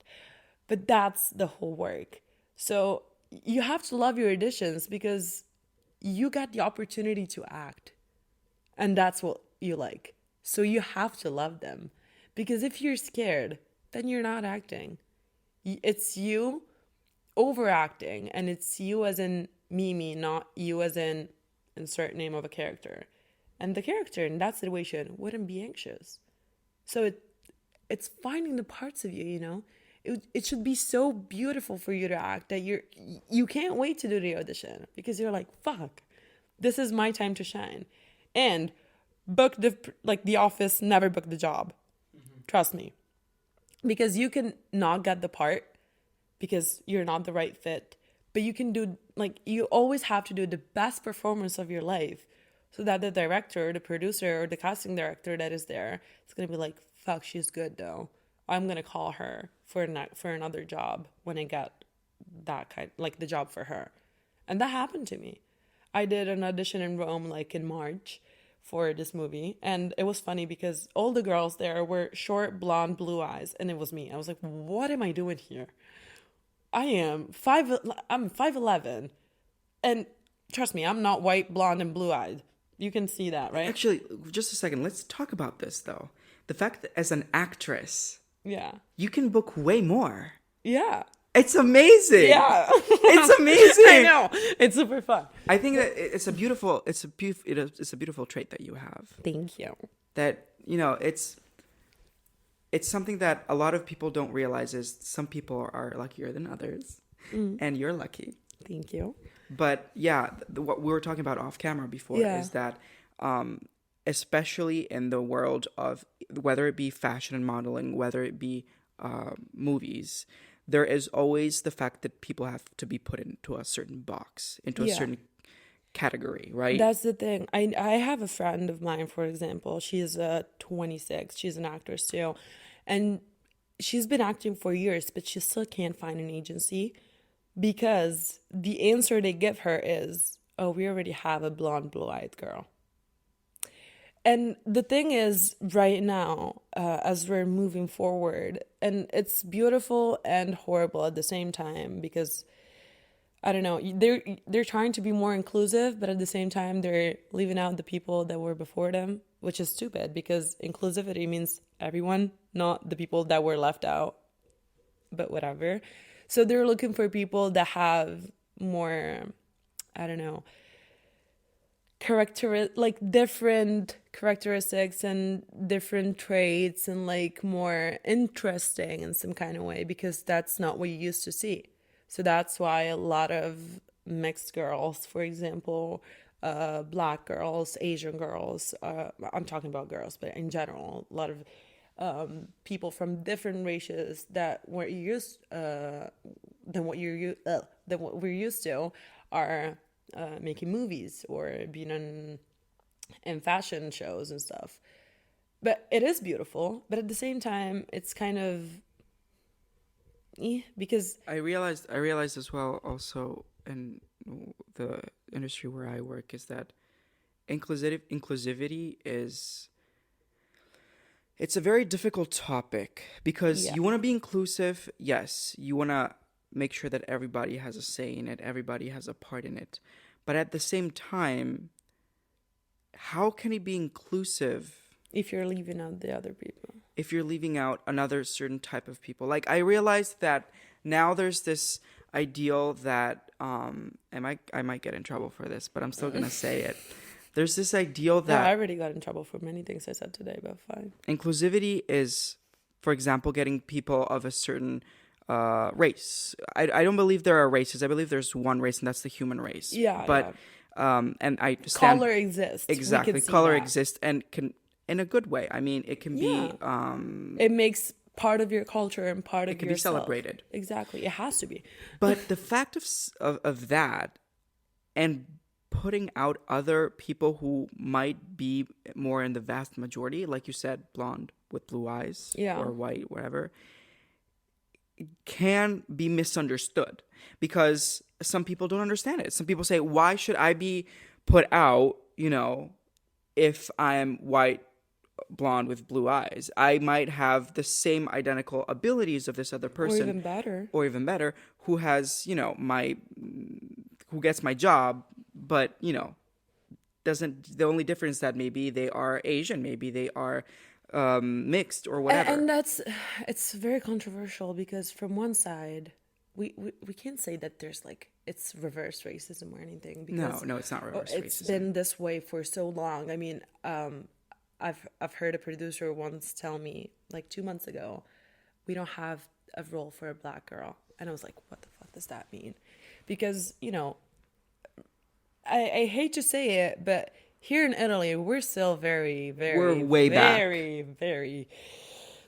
But that's the whole work. So you have to love your auditions because you got the opportunity to act, and that's what you like. So you have to love them, because if you're scared, then you're not acting. It's you overacting, and it's you as in Mimi, not you as in insert name of a character. And the character in that situation wouldn't be anxious. So it's finding the parts of you, you know. It should be so beautiful for you to act that you can't wait to do the audition, because you're like, fuck, this is my time to shine. And book the office, never book the job. Trust me. Because you can not get the part because you're not the right fit, but you can do, like, you always have to do the best performance of your life, so that the director or the producer or the casting director that is there is going to be like, fuck, she's good though. I'm going to call her for another job when I get that kind, like the job for her. And that happened to me. I did an audition in Rome like in March for this movie, and it was funny because all the girls there were short, blonde, blue eyes, and it was me. I was like, what am I doing here? I'm 5'11", and trust me, I'm not white, blonde, and blue-eyed. You can see that, right? Actually, just a second. Let's talk about this, though. The fact that as an actress, Yeah. you can book way more. Yeah. It's amazing. Yeah. It's amazing. I know. It's super fun. I think that it's a beautiful trait that you have. Thank you. That, you know, it's something that a lot of people don't realize is some people are luckier than others, and you're lucky. Thank you. But yeah, what we were talking about off camera before is that, especially in the world of whether it be fashion and modeling, whether it be movies, there is always the fact that people have to be put into a certain box, into a certain category, right? That's the thing. I have a friend of mine, for example. She's 26. She's an actress too. And she's been acting for years, but she still can't find an agency because the answer they give her is, oh, we already have a blonde, blue-eyed girl. And the thing is, right now, as we're moving forward, and it's beautiful and horrible at the same time, because I don't know, they're trying to be more inclusive, but at the same time they're leaving out the people that were before them, which is stupid, because inclusivity means everyone, not the people that were left out. But whatever. So they're looking for people that have more, I don't know, different characteristics and different traits, and like more interesting in some kind of way, because that's not what you used to see. So that's why a lot of mixed girls, for example, Black girls, Asian girls, I'm talking about girls, but in general, a lot of people from different races that we're used than what we're used to are making movies or being in fashion shows and stuff. But it is beautiful, but at the same time, it's kind of because I realized as well, also in the industry where I work, is that inclusivity is, it's a very difficult topic, because you want to be inclusive. Yes, you want to make sure that everybody has a say in it, everybody has a part in it, but at the same time, how can it be inclusive if you're leaving out the other people? If you're leaving out another certain type of people. Like, I realized that now there's this ideal that I might get in trouble for this, but I'm still gonna say it. There's this ideal that I already got in trouble for many things I said today, but fine. Inclusivity is, for example, getting people of a certain race. I don't believe there are races. I believe there's one race, and that's the human race. Yeah. But And I stand Color exists. We exactly. can see Color that. exists and can in a good way. I mean, it can Yeah. be It makes part of your culture and part it of can be yourself. celebrated. Exactly. It has to be. But the fact of that and putting out other people who might be more in the vast majority, like you said, blonde with blue eyes Yeah. or white, whatever, can be misunderstood because some people don't understand it. Some people say, why should I be put out, if I'm white, blonde with blue eyes? I might have the same identical abilities of this other Or person, even better. or even better, who has, who gets my job, but, doesn't, the only difference that maybe they are Asian, maybe they are mixed or whatever. And it's very controversial because from one side, we can't say that there's like it's reverse racism or anything because No, it's not reverse it's racism. been this way for so long. I mean, I've heard a producer once tell me like 2 months ago, we don't have a role for a black girl, and I was like, what the fuck does that mean? Because I hate to say it, but here in Italy, we're still very, very, We're way back. very, very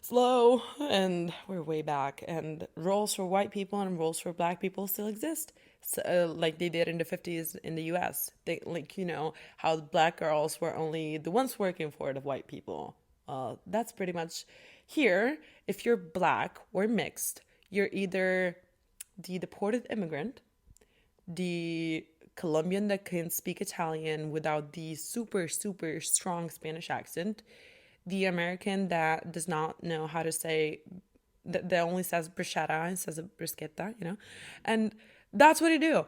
slow, and we're way back. And roles for white people and roles for black people still exist, so, like they did in the 50s in the U.S. They how black girls were only the ones working for the white people. That's pretty much here. If you're black or mixed, you're either the deported immigrant, the Colombian that can speak Italian without the super, super strong Spanish accent, the American that does not know how to say, that only says bruschetta and says bruschetta, and that's what I do.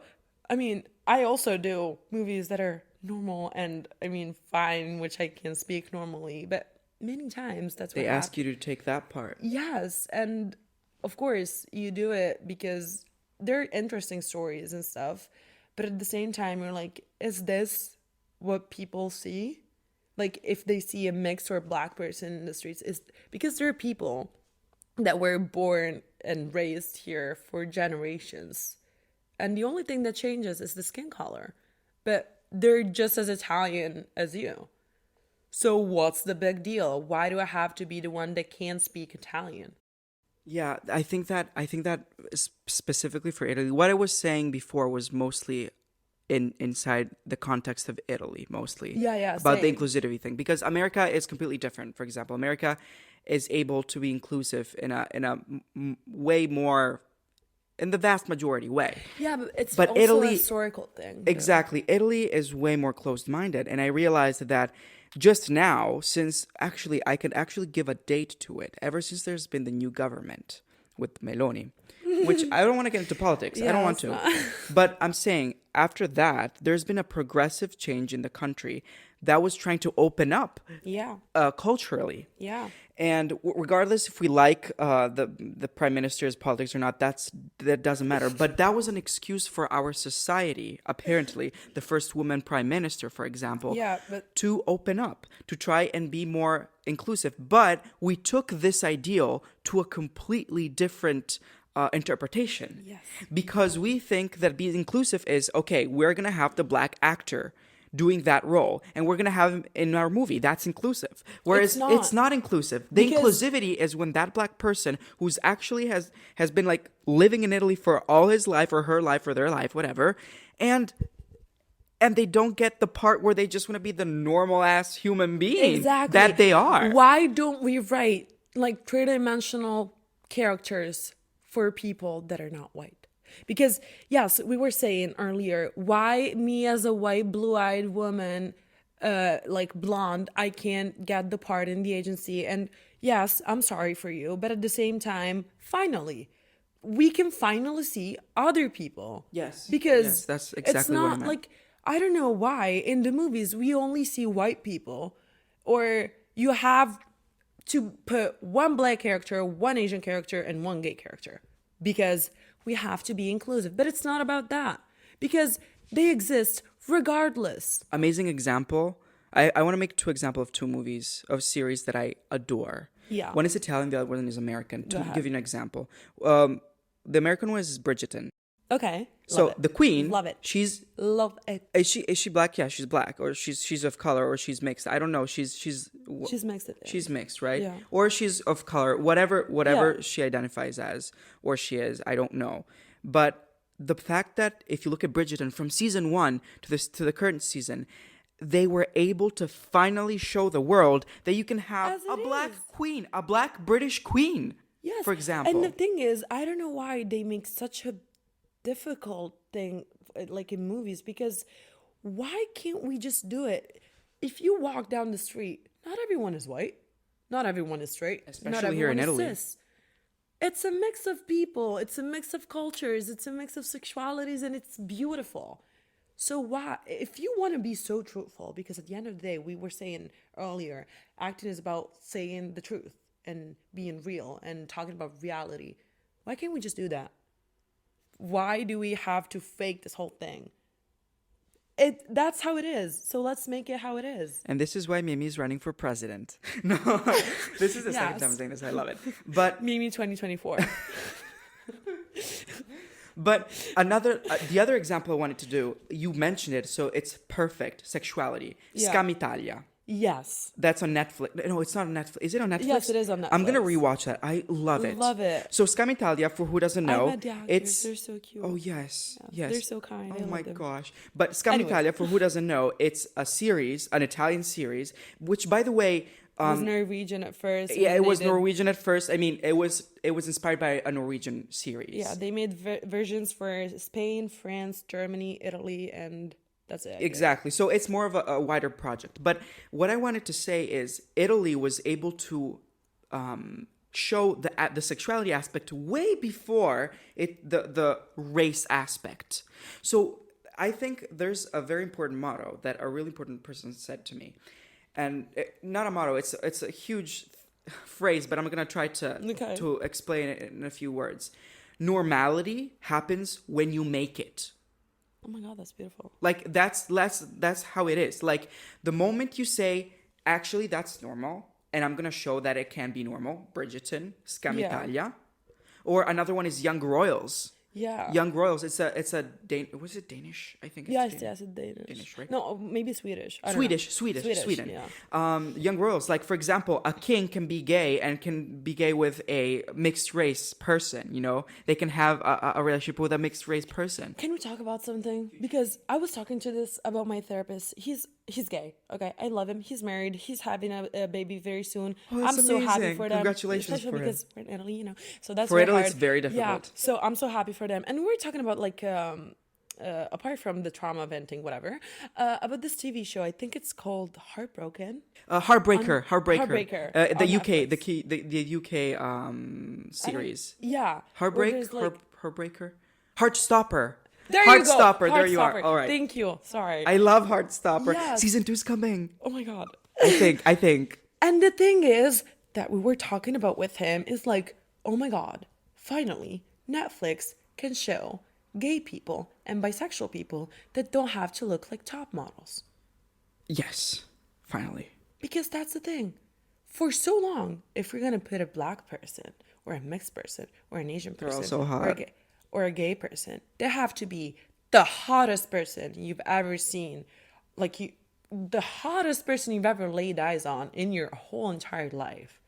I mean, I also do movies that are normal and, I mean, fine, which I can speak normally, but many times that's what They ask you to take that part. Yes, and of course you do it because they're interesting stories and stuff, but at the same time you're like, is this what people see? Like if they see a mixed or black person in the streets, is because there are people that were born and raised here for generations, and the only thing that changes is the skin color, but they're just as Italian as you. So what's the big deal? Why do I have to be the one that can speak Italian? Yeah, I think that specifically for Italy, what I was saying before was mostly inside the context of Italy, mostly. Yeah, About the same. inclusivity thing, because America is completely different. For example, America is able to be inclusive in a way more, in the vast majority way. Yeah, but it's But also Italy, a historical thing. exactly, Italy is way more closed-minded, and I realized that just now, since actually I can actually give a date to it, ever since there's been the new government with Meloni, which I don't want to get into politics. I don't want to. But I'm saying after that, there's been a progressive change in the country that was trying to open up Yeah, culturally. yeah. And regardless if we like the prime minister's politics or not, that doesn't matter. But that was an excuse for our society, apparently, the first woman prime minister, for example, Yeah, but to open up, to try and be more inclusive. But we took this ideal to a completely different interpretation. Yes. Because we think that being inclusive is, okay, we're going to have the black actor doing that role and we're going to have him in our movie. That's inclusive. Whereas it's not inclusive. The inclusivity is when that black person who's actually has been like living in Italy for all his life or her life or their life, whatever, and they don't get the part where they just want to be the normal ass human being that they are. Why don't we write like three-dimensional characters for people that are not white? Because yes, we were saying earlier, why me as a white blue-eyed woman, like blonde, I can't get the part in the agency? And yes, I'm sorry for you, but at the same time, finally we can finally see other people. Yes. Because yes, that's exactly it's not what I meant. like, I don't know why in the movies we only see white people, or you have to put one black character, one Asian character, and one gay character because we have to be inclusive. But it's not about that because they exist regardless. Amazing example. I want to make two examples of two movies, of series that I adore. Yeah. One is Italian, the other one is American. To ahead. give you an example. The American one is Bridgerton. Okay. So Love it. the queen, Love it. she's Love it. is she black? Yeah, she's black, or she's of color, or she's mixed. I don't know. She's mixed it. she's mixed, right? Yeah. Or she's of color, whatever Yeah. she identifies as, or she is. I don't know. But the fact that if you look at Bridgerton from season 1 to the current season, they were able to finally show the world that you can have As it a black is. queen, a black British queen. Yes. For example. And the thing is, I don't know why they make such a difficult thing like in movies, because why can't we just do it? If you walk down the street, not everyone is white, not everyone is straight, Especially not everyone here in is Italy. cis. It's a mix of people, it's a mix of cultures, it's a mix of sexualities, and it's beautiful. So why, if you want to be so truthful, because at the end of the day, we were saying earlier, acting is about saying the truth and being real and talking about reality. Why can't we just do that? Why do we have to fake this whole thing? That's how it is. So let's make it how it is. And this is why Mimi's running for president. No, this is the second Yes. time I'm saying this. I love it. But Mimi 2024. But the other example I wanted to do, you mentioned it, so it's perfect. Sexuality. Yeah. Scam Italia. Yes. That's on Netflix. No, it's not on Netflix. Is it on Netflix? Yes, it is on I'm gonna Netflix. rewatch that. I love it. Love it. So Scam Italia, for who doesn't know, I met the actors. it's They're so cute. oh yes, Yeah, yes. they're so kind. I Oh love my them. gosh! But Scam Anyway. Italia, for who doesn't know, it's a series, an Italian series, which by the way. It was Norwegian at first. and Yeah, then it they was did- Norwegian at first. I mean, it was inspired by a Norwegian series. Yeah, they made versions for Spain, France, Germany, Italy, and that's it. I guess. Exactly. So it's more of a wider project. But what I wanted to say is Italy was able to show the sexuality aspect way before the race aspect. So I think there's a very important motto that a really important person said to me. And not a motto, it's a huge phrase, but I'm going to try to explain it in a few words. Normality happens when you make it. Oh my God, that's beautiful. Like that's how it is. Like the moment you say, actually that's normal, and I'm gonna show that it can be normal. Bridgerton, Scam Yeah. Italia, or another one is Young Royals. Yeah. Young Royals. It's a was it Danish? I think it's Yes, Danish. yes, it's Danish. Danish, right? No, maybe Swedish. I don't know. Sweden. Yeah. Young Royals. Like for example, a king can be gay and can be gay with a mixed race person. You know, they can have a relationship with a mixed race person. Can we talk about something? Because I was talking to this about my therapist. He's gay. Okay, I love him. He's married. He's having a baby very soon. Oh, that's I'm so happy amazing. for them. Congratulations Especially for him. because we're in Italy, you know. So that's For very Italy, hard. it's very Yeah. difficult. So I'm so happy for them. And we're talking about like apart from the trauma venting, whatever, about this TV show. I think it's called Heartbroken. Heartbreaker. Heartbreaker The on UK, Netflix. the UK series. Yeah. Heartbreak, Where there's, like- Heartbreaker, Heartstopper. There you go. Heartstopper. There you are. Heartstopper. All right. Thank you. Sorry. I love Heartstopper. Yes. Season 2's coming. Oh my God. I think. And the thing is that we were talking about with him is like, oh my God, finally, Netflix can show gay people and bisexual people that don't have to look like top models. Yes. Finally. Because that's the thing. For so long, if we're going to put a black person or a mixed person or an Asian person all so hot. or a gay person, they have to be the hottest person you've ever seen. Like the hottest person you've ever laid eyes on in your whole entire life.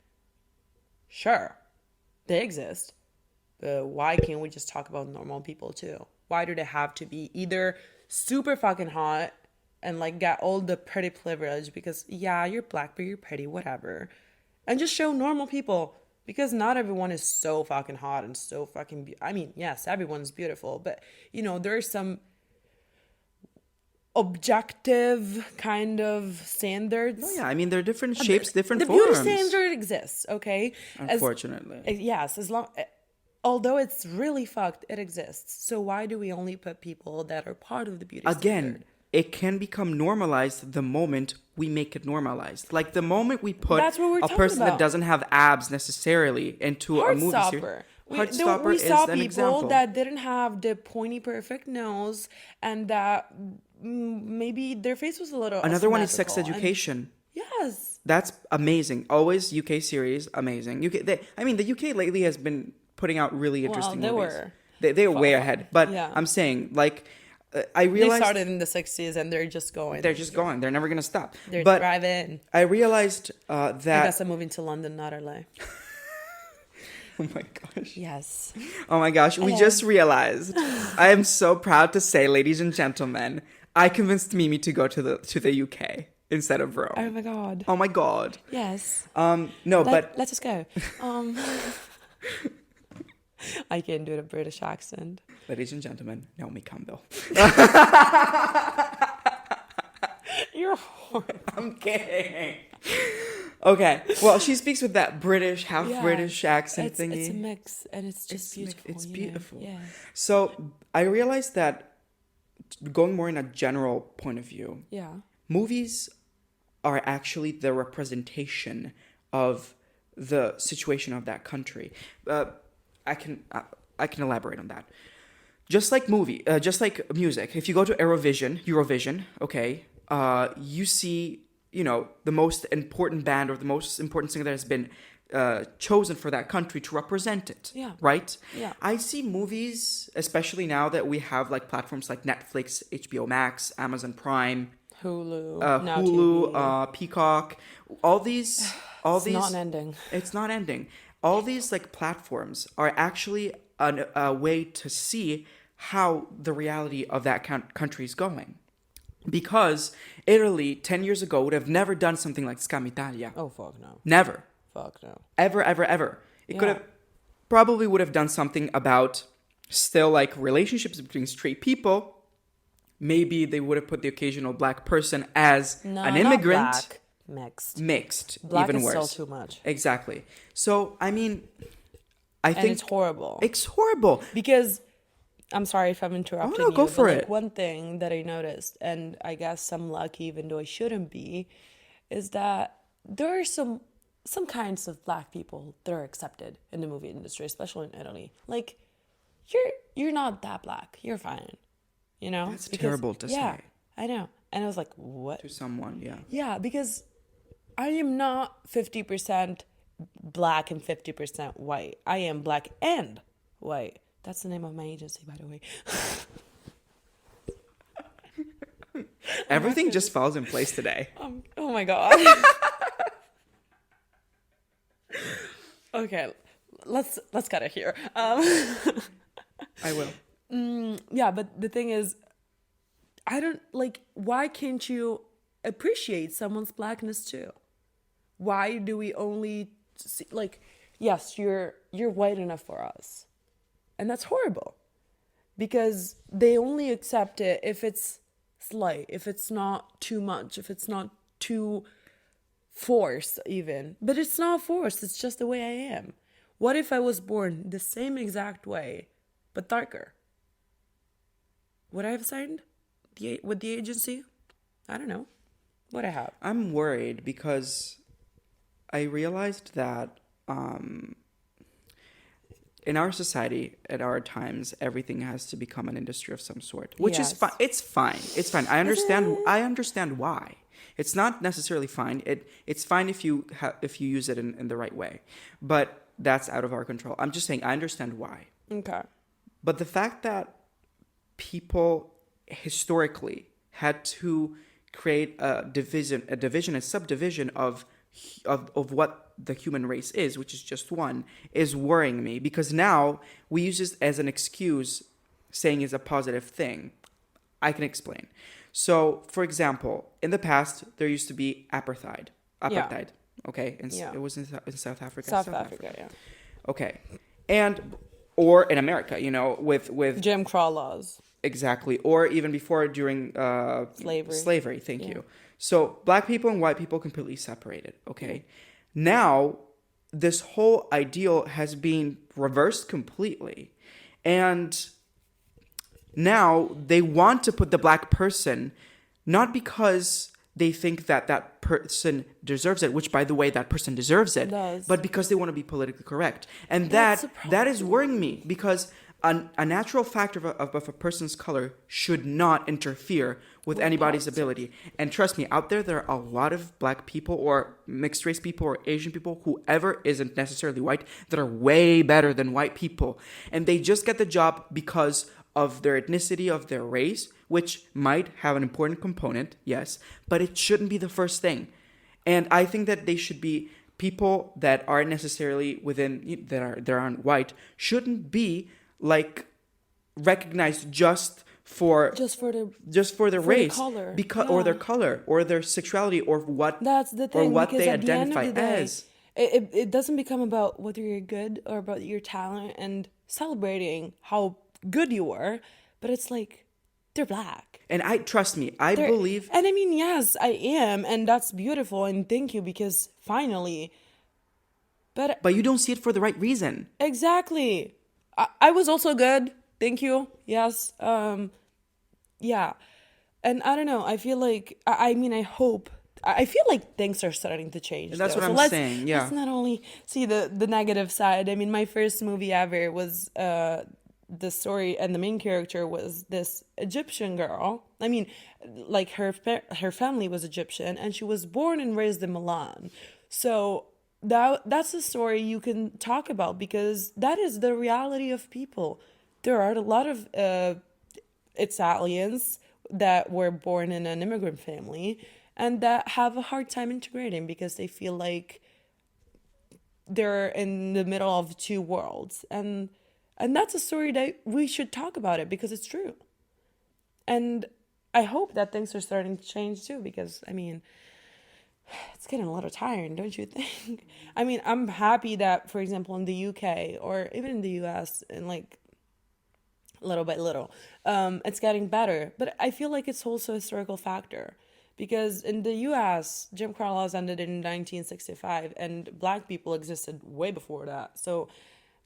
Sure, they exist. But why can't we just talk about normal people too? Why do they have to be either super fucking hot and like get all the pretty privilege because yeah, you're black but you're pretty, whatever. And just show normal people because not everyone is so fucking hot and so fucking I mean, yes, everyone's beautiful, but you know, there's some objective kind of standards. Oh, yeah. I mean, there are different shapes, different the forms. beauty standard exists, okay? Unfortunately. Yes, as long although it's really fucked, it exists. So why do we only put people that are part of the beauty Again, standard? it can become normalized the moment we make it normalized. Like the moment we put That's what we're a talking person that about. doesn't have abs necessarily into a movie series. Heartstopper. Heartstopper We is saw an people example. that didn't have the pointy perfect nose and that maybe their face was a little Another one is Sex asymmetrical. And- Education. yes. That's amazing. Always UK series, amazing. The UK lately has been putting out really interesting Well, they movies. were. they're way ahead. But Yeah. I'm saying, like, I They realized started in the 60s and they're just going. they're just going. They're never gonna stop. They're But thriving. I realized I that. guess I'm moving to London, not LA. Oh my gosh. Yes. Oh my gosh. We just realized. I am so proud to say, ladies and gentlemen, I convinced Mimi to go to the UK instead of Rome. Oh my god. Oh my god. Yes. No, but Let us go. I can't do the British accent. ladies and gentlemen, Naomi Campbell. You're horrible. I'm kidding. Okay. Well, she speaks with that British, half British accent thingy. It's a mix, and it's just beautiful. It's you know? beautiful. Yeah. So I realized that going more in a general point of view, Yeah. movies are actually the representation of the situation of that country. I can elaborate on that. Just like music. If you go to Eurovision, okay, you see, the most important band or the most important singer that has been chosen for that country to represent it. Yeah. Right? Yeah. I see movies, especially now that we have like platforms like Netflix, HBO Max, Amazon Prime, Hulu, Peacock, all these. It's not ending. It's not ending. All these like platforms are actually a way to see how the reality of that country is going. Because Italy 10 years ago would have never done something like Scam Italia. Oh fuck no. Never. Fuck no. Ever. It Yeah. could have probably would have done something about still like relationships between straight people. Maybe they would have put the occasional black person as an immigrant. Not black. Mixed. Black even is worse. still too much. Exactly. So I mean, I think it's horrible. It's horrible. Because I'm sorry if I'm interrupting you. go for but, it. One thing that I noticed, and I guess I'm lucky even though I shouldn't be, is that there are some kinds of black people that are accepted in the movie industry, especially in Italy. Like, you're not that black. You're fine. That's terrible to say. I know. And I was like, what? To someone, yeah. Yeah, because I am not 50% black and 50% white. I am black and white. That's the name of my agency, by the way. Everything just falls in place today. Oh my god. Okay, let's cut it here. I will. Yeah, but the thing is, I don't like. Why can't you appreciate someone's blackness too? Why do we only see, like? Yes, you're white enough for us, and that's horrible, because they only accept it if it's slight, if it's not too much, if it's not too forced even. But it's not forced. It's just the way I am. What if I was born the same exact way, but darker? Would I have signed with the agency? I don't know. Would I have? I'm worried because I realized that in our society, at our times, everything has to become an industry of some sort, which is fine. It's fine. It's fine. I understand why. It's not necessarily fine. It's fine if you use it in the right way, but that's out of our control. I'm just saying I understand why. Okay. But the fact that people historically had to create a subdivision of what the human race is, which is just one, is worrying me, because now we use this as an excuse, saying it's a positive thing. I can explain. So, for example, in the past, there used to be apartheid. Yeah. Okay? Yeah. It was in South Africa. South Africa, yeah. Okay. Or in America, with Jim Crow laws. Exactly. Or even before, during slavery. Thank you. So black people and white people completely separated. Okay. Now, this whole ideal has been reversed completely. And now they want to put the black person, not because they think that person deserves it, which, by the way, that person deserves it, but because they want to be politically correct. And that is worrying me, because A natural factor of a person's color should not interfere with anybody's ability. And trust me, out there are a lot of black people or mixed race people or Asian people, whoever isn't necessarily white, that are way better than white people. And they just get the job because of their ethnicity, of their race, which might have an important component, yes, but it shouldn't be the first thing. And I think that they should be people that aren't necessarily that aren't white shouldn't be like recognized just for their race, color, or their color or their sexuality or what that's the thing, or what because they at the end of identify the day, as. it doesn't become about whether you're good or about your talent and celebrating how good you are, but it's like they're black. And trust me, I believe. And I mean, yes, I am, and that's beautiful, and thank you, because finally. But you don't see it for the right reason. Exactly. I was also good. Thank you. Yes. Yeah. And I don't know. I feel like, I mean, I hope. I feel like things are starting to change. And that's though. what So I'm saying. Yeah. Let's not only see the negative side. I mean, my first movie ever was the story, and the main character was this Egyptian girl. I mean, like her family was Egyptian, and she was born and raised in Milan. So that's a story you can talk about, because that is the reality of people. There are a lot of Italians that were born in an immigrant family and that have a hard time integrating because they feel like they're in the middle of two worlds. And that's a story that we should talk about it, because it's true. And I hope that things are starting to change too, because I mean, it's getting a little tiring, don't you think? I mean, I'm happy that, for example, in the UK or even in the US, and like little by little, it's getting better. But I feel like it's also a historical factor, because in the US, Jim Crow laws ended in 1965, and black people existed way before that. So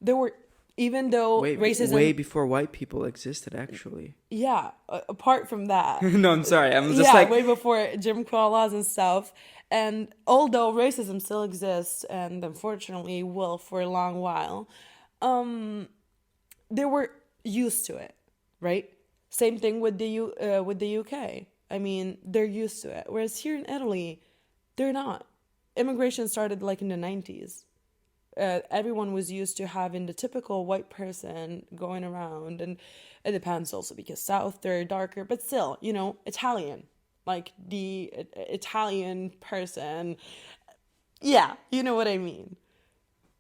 there were, even though racism way before white people existed, actually. Yeah, apart from that. No, I'm sorry. I'm just like way before Jim Crow laws and stuff. And although racism still exists, and unfortunately will for a long while, they were used to it, right? Same thing with the UK. I mean, they're used to it. Whereas here in Italy, they're not. Immigration started like in the 90s. Everyone was used to having the typical white person going around, and it depends also because South, they're darker, but still, Italian, like the Italian person. Yeah, you know what I mean.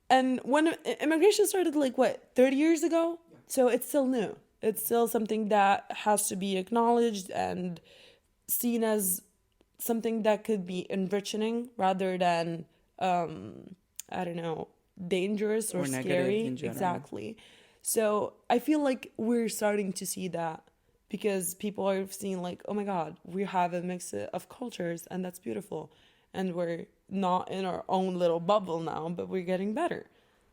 And when immigration started, like 30 years ago? So it's still new. It's still something that has to be acknowledged and seen as something that could be enriching rather than, I don't know, dangerous or scary. Exactly. So I feel like we're starting to see that, because people are seeing like, oh my God, we have a mix of cultures, and that's beautiful. And we're not in our own little bubble now, but we're getting better.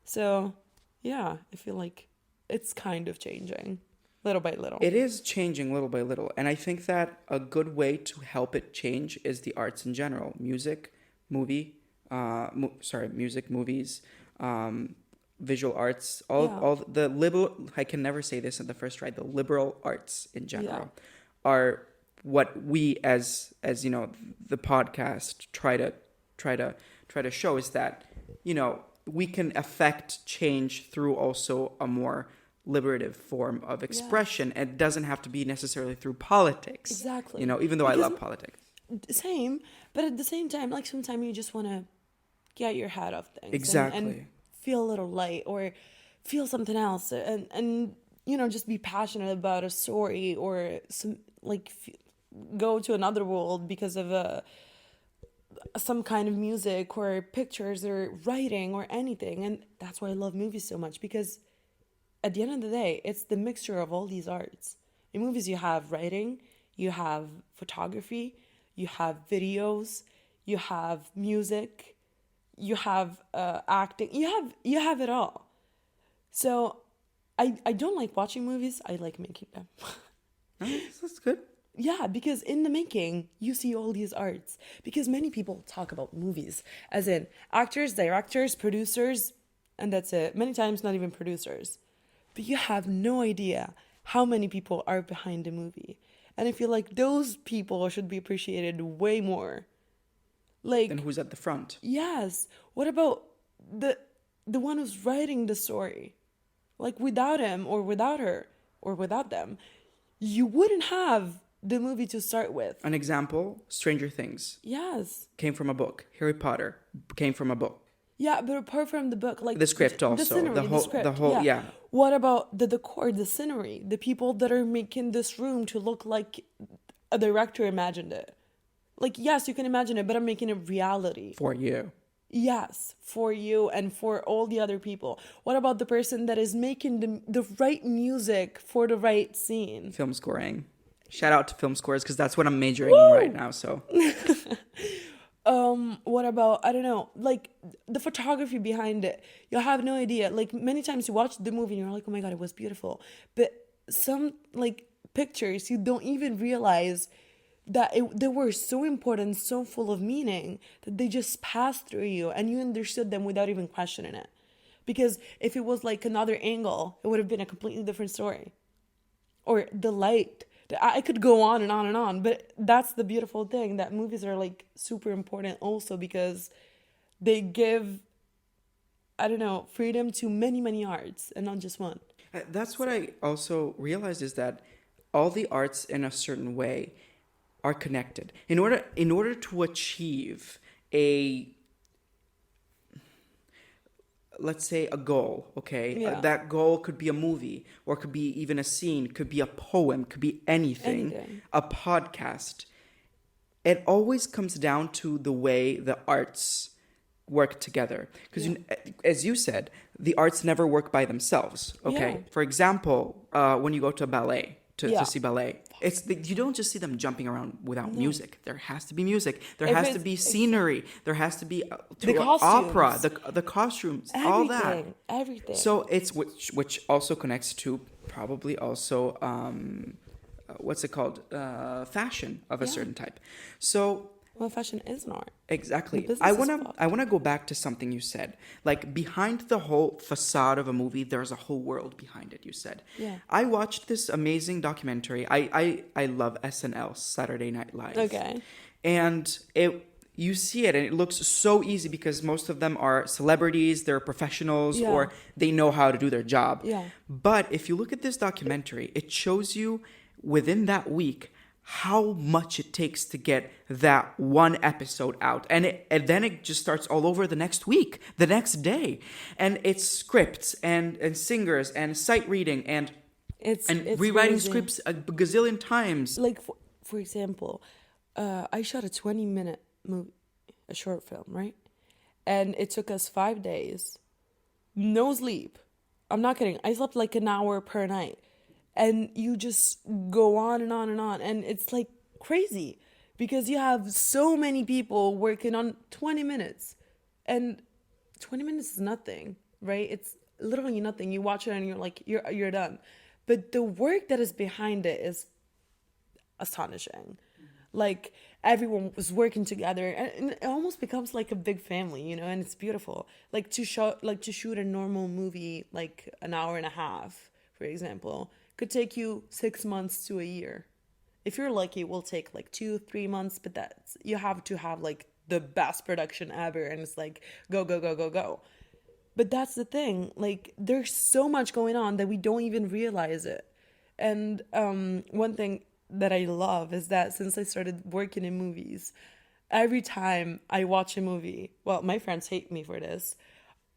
So yeah, I feel like it's kind of changing little by little. It is changing little by little. And I think that a good way to help it change is the arts in general. Music, movies, visual arts, all the liberal, I can never say this in the first try, the liberal arts in general are what we as the podcast try to show, is that, we can affect change through also a more liberative form of expression. It doesn't have to be necessarily through politics. Exactly. Even though I love politics. Same, but at the same time, like sometimes you just want to get your head off things. Exactly. And feel a little light, or feel something else, and just be passionate about a story, or some go to another world because of some kind of music or pictures or writing or anything. And that's why I love movies so much, because at the end of the day, it's the mixture of all these arts. In movies, you have writing, you have photography, you have videos, you have music, you have acting, you have it all. So I don't like watching movies, I like making them. That's good. Yeah, because in the making, you see all these arts. Because many people talk about movies as in actors, directors, producers, and that's it. Many times not even producers. but you have no idea how many people are behind the movie. And I feel like those people should be appreciated way more. Then Like, who's at the front? yes, what about the one who's writing the story? Like, without him or without her or without them, you wouldn't have the movie to start with. An example, Stranger Things Yes. came from a book. Harry Potter came from a book. Yeah, but apart from the book, like The script also. the scenery, the script, whole, yeah. What about the decor, the scenery, the people that are making this room to look like a director imagined it? Like, yes, you can imagine it, but I'm making it reality. For you. Yes, for you and for all the other people. What about the person that is making the right music for the right scene? Film scoring. Shout out to film scores, because that's what I'm majoring Woo! in right now. So What about, I don't know, like the photography behind it? You'll have no idea. Like, many times you watch the movie and you're like, oh my God, it was beautiful. But some like pictures, you don't even realize that they were so important, so full of meaning, that they just passed through you and you understood them without even questioning it. Because if it was like another angle, it would have been a completely different story. Or the light. I could go on and on and on, but that's the beautiful thing, that movies are like super important also because they give, I don't know, freedom to many, many arts and not just one. that's what I also realized, is that all the arts in a certain way are connected. In order to achieve a, let's say, a goal, okay? Yeah. That goal could be a movie, or could be even a scene, could be a poem, could be anything. A podcast. It always comes down to the way the arts work together. Because as you said, the arts never work by themselves, okay? Yeah. For example, when you go to ballet, to Yeah. see ballet, you don't just see them jumping around without music. There has to be music. There If has to it's- be scenery. There has to be The opera, costumes. the costumes, all that. Everything. So it's which also connects to probably also what's it called, fashion of a certain type. So well, fashion is an art. exactly, The business I is wanna fucked. I wanna go back to something you said. Like, behind the whole facade of a movie, there's a whole world behind it. You said. Yeah. I watched this amazing documentary. I love SNL, Saturday Night Live. Okay. And you see it and it looks so easy, because most of them are celebrities, they're professionals, Yeah. or they know how to do their job. Yeah. But if you look at this documentary, it shows you within that week how much it takes to get that one episode out. And then it just starts all over the next week, the next day. And it's scripts and singers and sight reading and It's rewriting crazy. scripts a gazillion times. Like, for example, I shot a 20-minute movie, a short film, right? And it took us 5 days, no sleep. I'm not kidding. I slept like an hour per night. And you just go on and on and on. And it's like crazy because you have so many people working on 20 minutes. And 20 minutes is nothing, right? It's literally nothing. You watch it and you're like, you're done. But the work that is behind it is astonishing. Like, everyone was working together and it almost becomes like a big family, you know, and it's beautiful. Like, to shoot a normal movie, like an hour and a half, for example, could take you 6 months to a year. If you're lucky, it will take like 2-3 months, but you have to have like the best production ever, and it's like go, go, go, go, go. But that's the thing, like, there's so much going on that we don't even realize it. And one thing that I love is that since I started working in movies, every time I watch a movie, well, my friends hate me for this,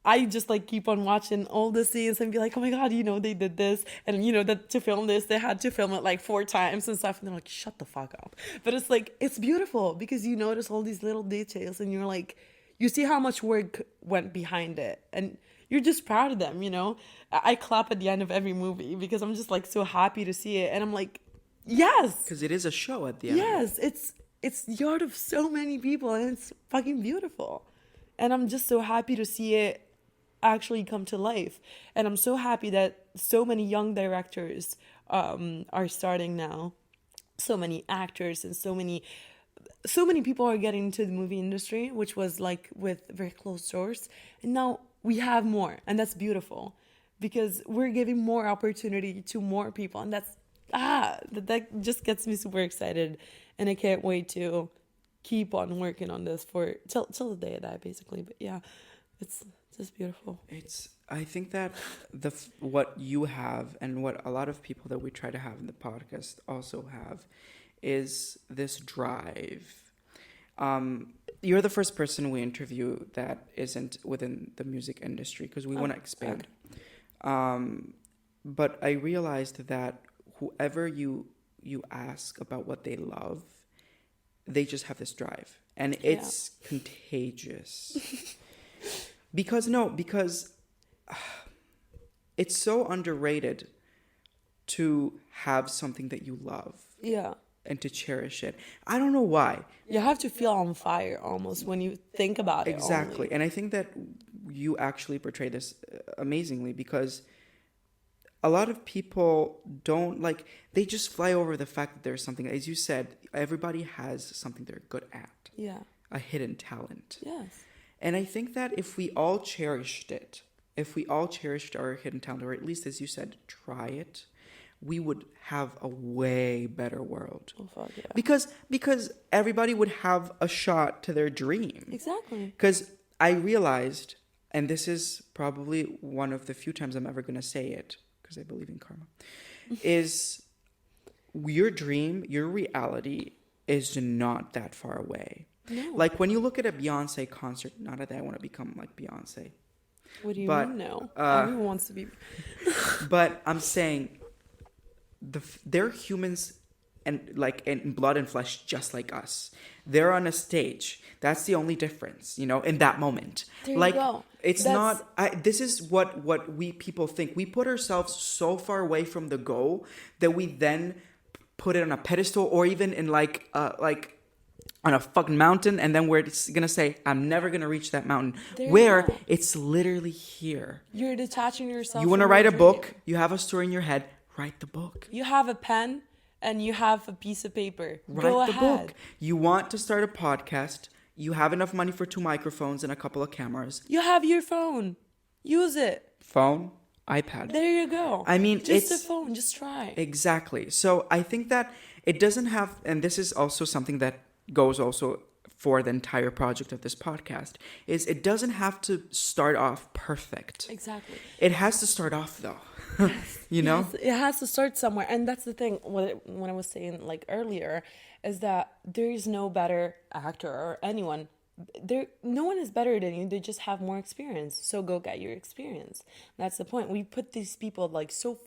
I just like keep on watching all the scenes and be like, oh my God, you know, they did this. And you know, that to film this, they had to film it like 4 times and stuff. And they're like, shut the fuck up. But it's like, it's beautiful because you notice all these little details and you're like, you see how much work went behind it. And you're just proud of them, you know? I clap at the end of every movie because I'm just like so happy to see it. And I'm like, yes. Because it is a show at the end. Yes, it's the art of so many people and it's fucking beautiful. And I'm just so happy to see it actually come to life. And I'm so happy that so many young directors are starting now. So many actors and so many people are getting into the movie industry, which was like with very closed doors. And now we have more, and that's beautiful. because we're giving more opportunity to more people, and that just gets me super excited, and I can't wait to keep on working on this for till the day I die, basically. But yeah, it's just beautiful. I think that what you have and what a lot of people that we try to have in the podcast also have is this drive. You're the first person we interview that isn't within the music industry because we want to expand. But I realized that whoever you ask about what they love, they just have this drive, and it's contagious. because it's so underrated to have something that you love. Yeah. And to cherish it. I don't know why. You have to feel on fire almost when you think about it. Exactly. And I think that you actually portray this amazingly, because a lot of people don't they just fly over the fact that there's something, as you said, everybody has something they're good at. Yeah. A hidden talent. Yes. And I think that if we all cherished it, if we all cherished our hidden talent, or at least, as you said, try it, we would have a way better world. Oh, fuck yeah. Because everybody would have a shot to their dream. Exactly. Because I realized, and this is probably one of the few times I'm ever going to say it, because I believe in karma, is your dream, your reality is not that far away. No. Like when you look at a Beyonce concert, not that I want to become like Beyonce. What do you mean no? Everyone wants to be. But I'm saying they're humans and in blood and flesh just like us. They're on a stage. That's the only difference, in that moment. There you go. It's this is what we people think. We put ourselves so far away from the goal that we then put it on a pedestal, or even in on a fucking mountain, and then we're just gonna say, I'm never gonna reach that mountain. Where it's literally here. You're detaching yourself. You wanna write a book, you have a story in your head, write the book. You have a pen and you have a piece of paper. Write the book. You want to start a podcast, you have enough money for 2 microphones and a couple of cameras. You have your phone. Use it. Phone, iPad. There you go. I mean, just a phone, just try. Exactly. So I think that it doesn't have, and this is also something that goes also for the entire project of this podcast, is it doesn't have to start off perfect. Exactly. It has to start off though. Yes. Yes, it has to start somewhere. And that's the thing, when I was saying earlier, is that there is no better actor or anyone. No one is better than you. They just have more experience. So go get your experience. That's the point. We put these people so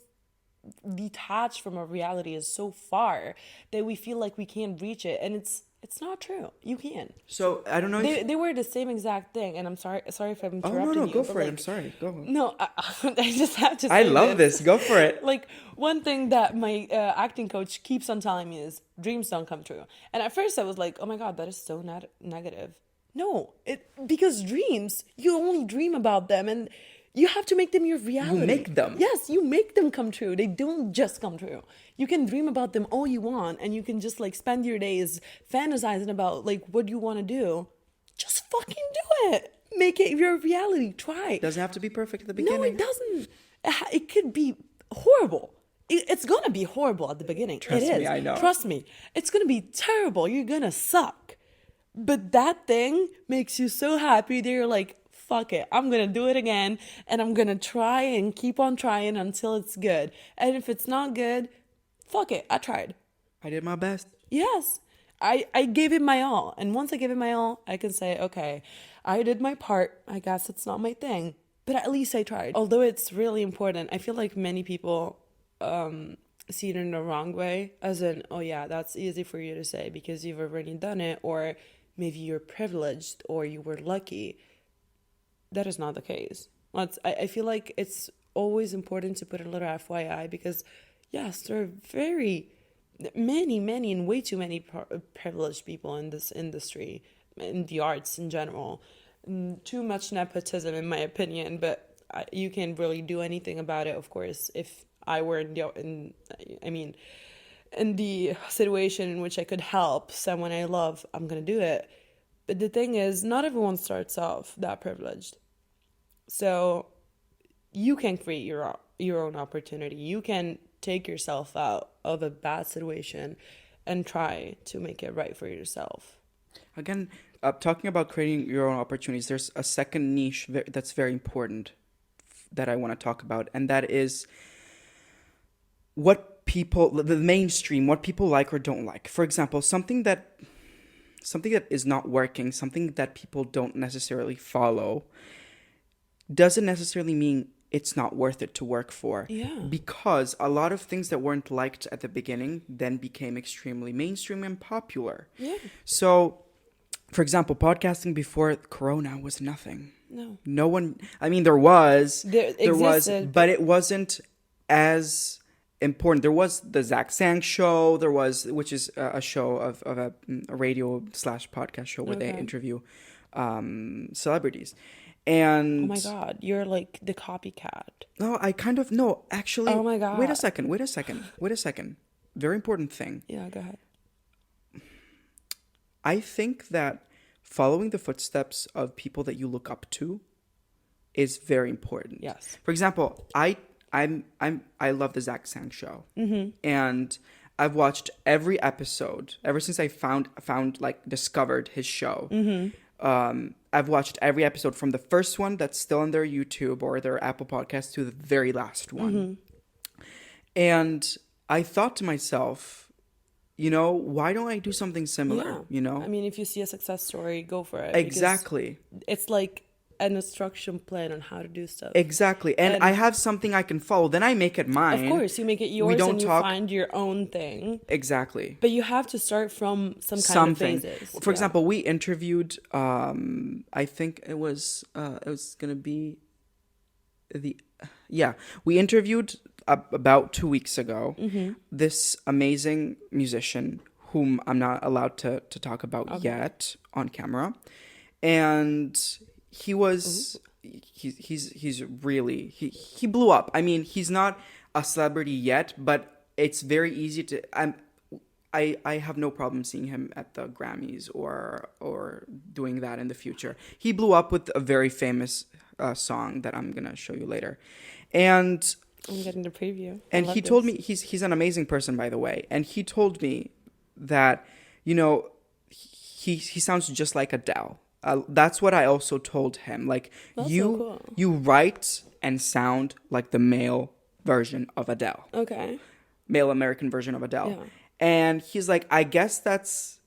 detached from our reality, is so far that we feel like we can't reach it, and it's not true. You can. So I don't know. They were the same exact thing, and I'm sorry if I'm interrupting you. Go for it. I'm sorry. Go. No, I just have to. I love this. Go for it. One thing that my acting coach keeps on telling me is dreams don't come true, and at first I was like, oh my god, that is so negative. No, because dreams, you only dream about them, and you have to make them your reality. You make them. Yes, you make them come true. They don't just come true. You can dream about them all you want, and you can just spend your days fantasizing about what you want to do. Just fucking do it. Make it your reality. Try. It doesn't have to be perfect at the beginning. No, it doesn't. It could be horrible. It's gonna be horrible at the beginning. Trust me, I know. Trust me. It's gonna be terrible. You're gonna suck. But that thing makes you so happy that you're like, fuck it, I'm gonna do it again, and I'm gonna try and keep on trying until it's good. And if it's not good, fuck it, I tried. I did my best. Yes, I gave it my all. And once I give it my all, I can say, okay, I did my part. I guess it's not my thing, but at least I tried. Although it's really important, I feel like many people see it in the wrong way, as in, oh yeah, that's easy for you to say because you've already done it, or maybe you're privileged or you were lucky. That is not the case. I feel like it's always important to put a little FYI, because yes, there are very many and way too many privileged people in this industry, in the arts in general. Too much nepotism in my opinion, but you can't really do anything about it, of course. If I were in the situation in which I could help someone I love, I'm gonna do it. But the thing is, not everyone starts off that privileged. So you can create your own opportunity. You can take yourself out of a bad situation and try to make it right for yourself. Again, talking about creating your own opportunities, there's a second niche that's very important that I want to talk about, and that is what people, the mainstream, what people like or don't like. For example, something that is not working, something that people don't necessarily follow, doesn't necessarily mean it's not worth it to work for. Yeah. Because a lot of things that weren't liked at the beginning then became extremely mainstream and popular. Yeah. So, for example, podcasting before Corona was nothing. No one, I mean, there was, but it wasn't as important. There was the Zach Sang show, which is a show of a radio / podcast show where they interview celebrities. And oh my God, you're like the copycat. No, actually. Oh my God. Wait a second. Very important thing. Yeah, go ahead. I think that following the footsteps of people that you look up to is very important. Yes. For example, I love the Zach Sang show, and I've watched every episode ever since I discovered his show. I've watched every episode from the first one that's still on their YouTube or their Apple Podcast to the very last one. And I thought to myself, why don't I do something similar? Yeah. I mean, if you see a success story, go for it. Exactly. It's like an instruction plan on how to do stuff. Exactly. And I have something I can follow. Then I make it mine. Of course, you make it yours and you find your own thing. Exactly. But you have to start from some kind of basis. For example, we interviewed, I think it was going to be we interviewed about 2 weeks ago this amazing musician whom I'm not allowed to talk about yet on camera. And he was he's really he blew up. I mean, he's not a celebrity yet, but it's very easy to I have no problem seeing him at the Grammys or doing that in the future. He blew up with a very famous song that I'm gonna show you later, and I'm getting the preview. And he told me he's an amazing person, by the way, and he told me that he sounds just like Adele. That's what I also told him. Like, that's you so cool. You write and sound like the male version of Adele. Okay. Male American version of Adele. Yeah. And he's like, I guess that's,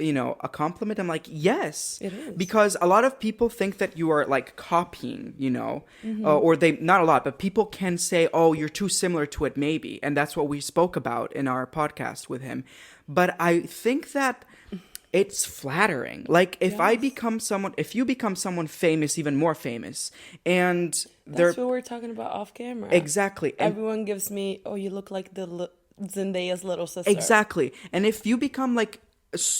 a compliment. I'm like, yes. It is. Because a lot of people think that you are like copying, or they, not a lot, but people can say, oh, you're too similar to it maybe. And that's what we spoke about in our podcast with him. But I think that it's flattering. Like, if you become someone famous, even more famous, and that's what we're talking about off camera. Exactly. Everyone gives me, oh, you look like Zendaya's little sister. Exactly. And if you become like,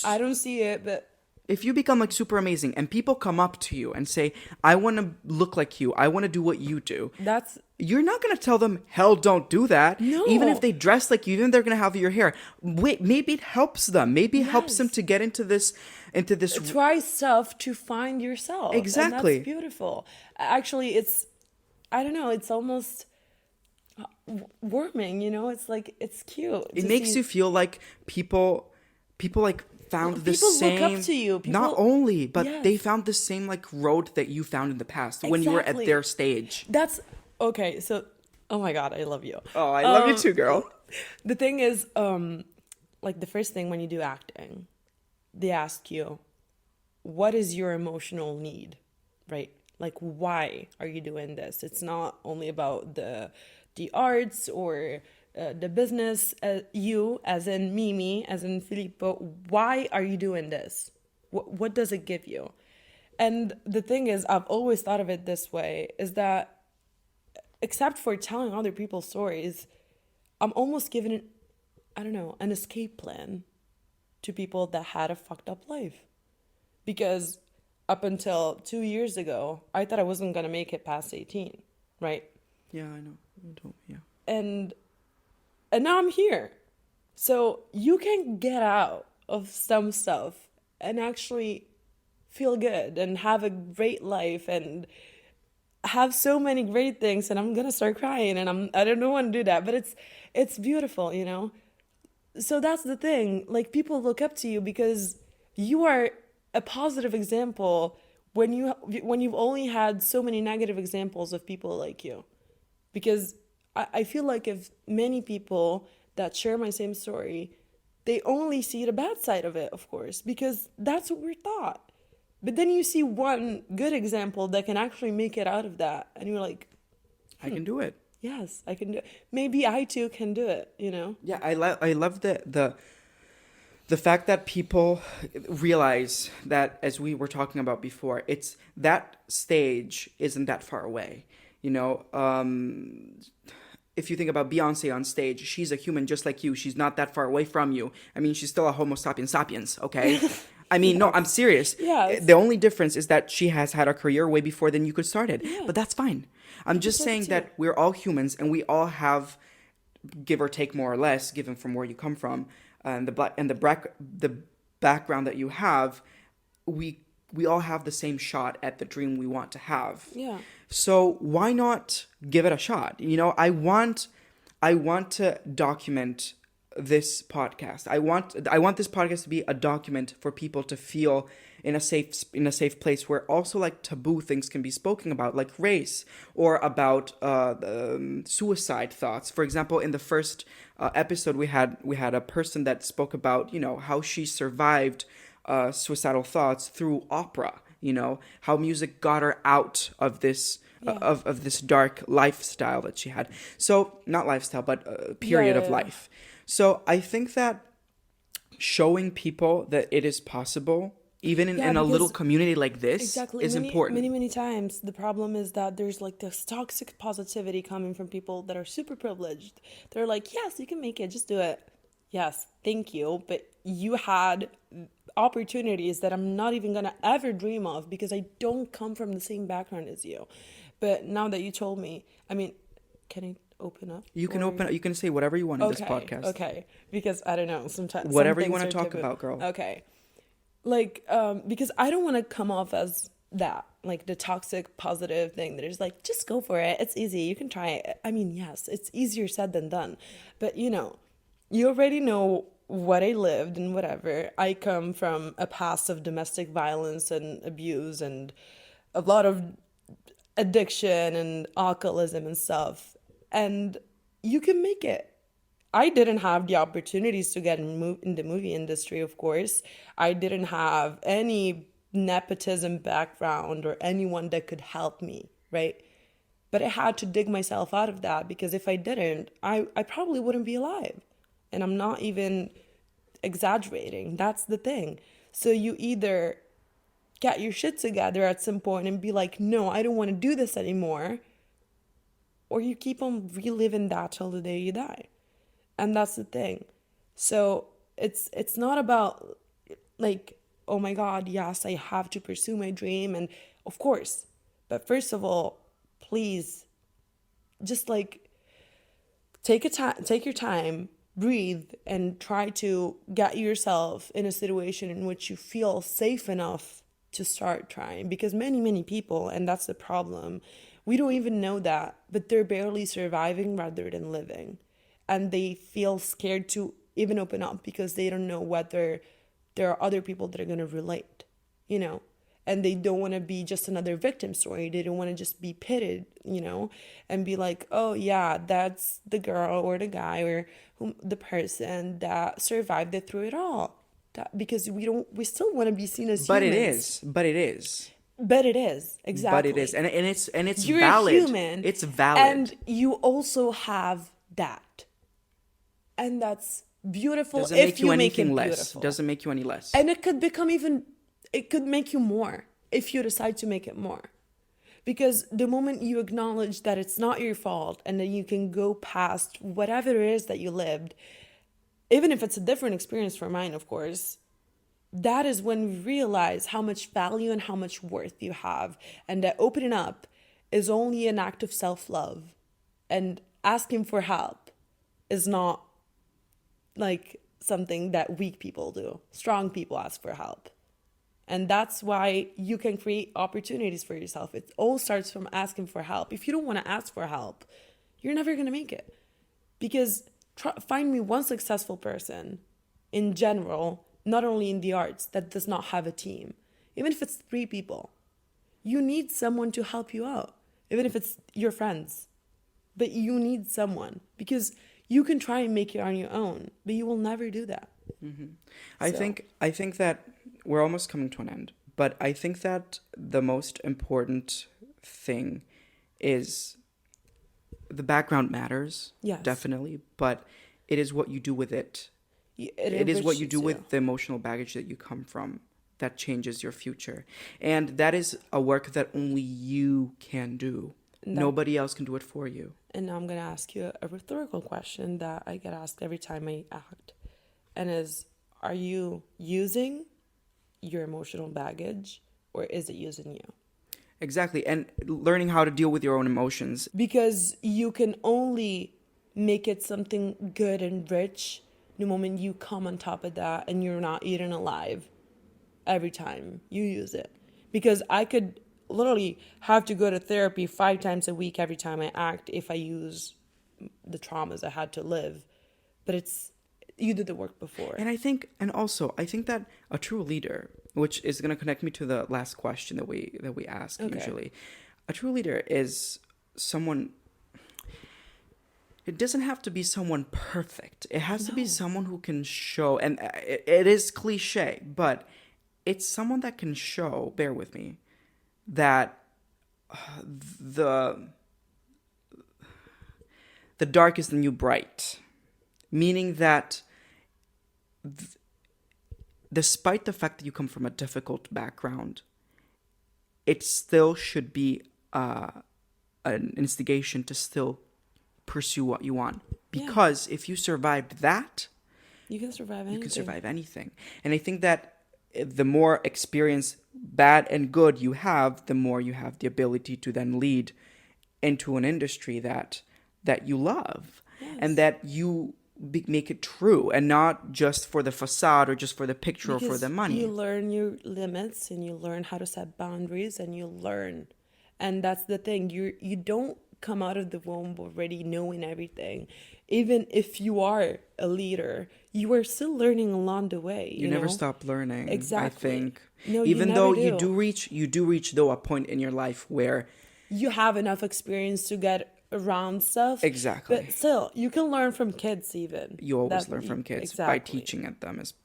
I don't see it, but if you become like super amazing and people come up to you and say, I want to look like you, I want to do what you do, you're not going to tell them, hell, don't do that. No. Even if they dress like you, even if they're going to have your hair. Wait, maybe it helps them. Maybe it helps them to get into this. Try stuff to find yourself. Exactly. And that's beautiful. Actually, I don't know, it's almost warming, it's like, it's cute. It makes you feel like people like found the same. People look up to you. Not only, but they found the same like road that you found in the past when you were at their stage. That's okay. So, oh my God, I love you. Oh, I love you too, girl. The thing is, like the first thing when you do acting, they ask you, what is your emotional need, right? Like, why are you doing this? It's not only about the arts or the business, you as in Mimi, as in Filippo, why are you doing this? What does it give you? And the thing is, I've always thought of it this way, is that except for telling other people's stories, I'm almost giving, an escape plan to people that had a fucked up life. Because up until 2 years ago, I thought I wasn't going to make it past 18, right? Yeah, I know. Yeah. And now I'm here. So you can get out of some stuff and actually feel good and have a great life and have so many great things and I'm gonna start crying and I don't want to do that, but it's beautiful, you know. So that's the thing. Like people look up to you because you are a positive example when you've only had so many negative examples of people like you. Because I feel like if many people that share my same story, they only see the bad side of it, of course, because that's what we're taught. But then you see one good example that can actually make it out of that, and you're like, I can do it. yes, I can do it. Maybe I too can do it, you know? Yeah, I love the fact that people realize that, as we were talking about before, it's that stage isn't that far away. You know, if you think about Beyonce on stage, she's a human just like you. She's not that far away from you. I mean, she's still a Homo sapiens sapiens, okay? I mean, no, I'm serious. Yes. The only difference is that she has had a career way before than you could started. Yeah. But that's fine. I'm just That's saying too. that we're all humans and we all have, give or take more or less, given from where you come from, and the background that you have, we all have the same shot at the dream we want to have. Yeah. So why not give it a shot? You know, I want to document this podcast. I want this podcast to be a document for people to feel in a safe place where also like taboo things can be spoken about, like race or about suicide thoughts. For example, in the first episode, we had a person that spoke about, you know, how she survived suicidal thoughts through opera. You know, how music got her out of this Yeah. of this dark lifestyle that she had. So not lifestyle, but period of Yeah. life. So I think that showing people that it is possible, even Yeah, in a little because community like this, exactly. is Many, important. many times the problem is that there's like this toxic positivity coming from people that are super privileged. They're like, yes, you can make it, just do it. Yes, thank you. But you had opportunities that I'm not even gonna ever dream of because I don't come from the same background as you. But now that you told me, I mean, can I open up? You can Or- open up. You can say whatever you want in this Okay, podcast. okay. Because I don't know, sometimes some Whatever you things want are to talk taboo. about, girl. Okay. Like, because I don't want to come off as that, like the toxic positive thing that is like, just go for it. It's easy. You can try it. I mean, yes, it's easier said than done. But you know, you already know what I lived and whatever. I come from a past of domestic violence and abuse and a lot of addiction and alcoholism and stuff. And you can make it. I didn't have the opportunities to get in the movie industry, of course. I didn't have any nepotism background or anyone that could help me, right? But I had to dig myself out of that because if I didn't, I probably wouldn't be alive. And I'm not even exaggerating. That's the thing. So you either get your shit together at some point and be like, no, I don't want to do this anymore, or you keep on reliving that till the day you die. And that's the thing. So it's not about like, oh my God, yes, I have to pursue my dream. And of course, but first of all, please just like take your time, breathe, and try to get yourself in a situation in which you feel safe enough to start trying. Because many people, and that's the problem, we don't even know that, but they're barely surviving rather than living. And they feel scared to even open up because they don't know whether there are other people that are going to relate, you know? And they don't want to be just another victim story. They don't want to just be pitied, you know, and be like, oh yeah, that's the girl or the guy or the person that survived it through it all. Because we still want to be seen as But humans. but it is. But it is, exactly. But it is, and it's You're valid. a human. It's valid. And you also have that. And that's beautiful Doesn't if make you make it anything less. beautiful. Doesn't make you any less. And it could make you more if you decide to make it more. Because the moment you acknowledge that it's not your fault and that you can go past whatever it is that you lived, even if it's a different experience from mine, of course, that is when we realize how much value and how much worth you have. And that opening up is only an act of self-love. And asking for help is not like something that weak people do. Strong people ask for help. And that's why you can create opportunities for yourself. It all starts from asking for help. If you don't want to ask for help, you're never going to make it. Because find me one successful person in general, not only in the arts, that does not have a team. Even if it's 3 people, you need someone to help you out. Even if it's your friends, but you need someone, because you can try and make it on your own, but you will never do that. Mm-hmm. I think that we're almost coming to an end, but I think that the most important thing is the background matters, Yes. definitely, but it is what you do with it. It is what you do with the emotional baggage that you come from that changes your future. And that is a work that only you can do. Nobody else can do it for you. And now I'm going to ask you a rhetorical question that I get asked every time I act. And is, are you using your emotional baggage, or is it using you? Exactly. And learning how to deal with your own emotions. Because you can only make it something good and rich the moment you come on top of that and you're not eaten alive every time you use it. Because I could literally have to go to therapy 5 times a week every time I act if I use the traumas I had to live. But it's, you did the work before. And I think that a true leader, which is going to connect me to the last question that we ask usually, a true leader is someone. It doesn't have to be someone perfect. It has to be someone who can show, and it is cliche, but it's someone that can show, bear with me, that the dark is the new bright. Meaning that despite the fact that you come from a difficult background, it still should be an instigation to still pursue what you want. Because if you survived that, you can survive anything. And I think that the more experience, bad and good, you have, the more you have the ability to then lead into an industry that you love. Yes. And that you make it true, and not just for the facade or just for the picture or for the money. You learn your limits, and you learn how to set boundaries, and you learn. And that's the thing. You don't come out of the womb already knowing everything. Even if you are a leader, you are still learning along the way. You never stop learning. Exactly. I think. No, even though you do reach though a point in your life where you have enough experience to get around stuff. Exactly. But still, you can learn from kids even. You always learn from kids by teaching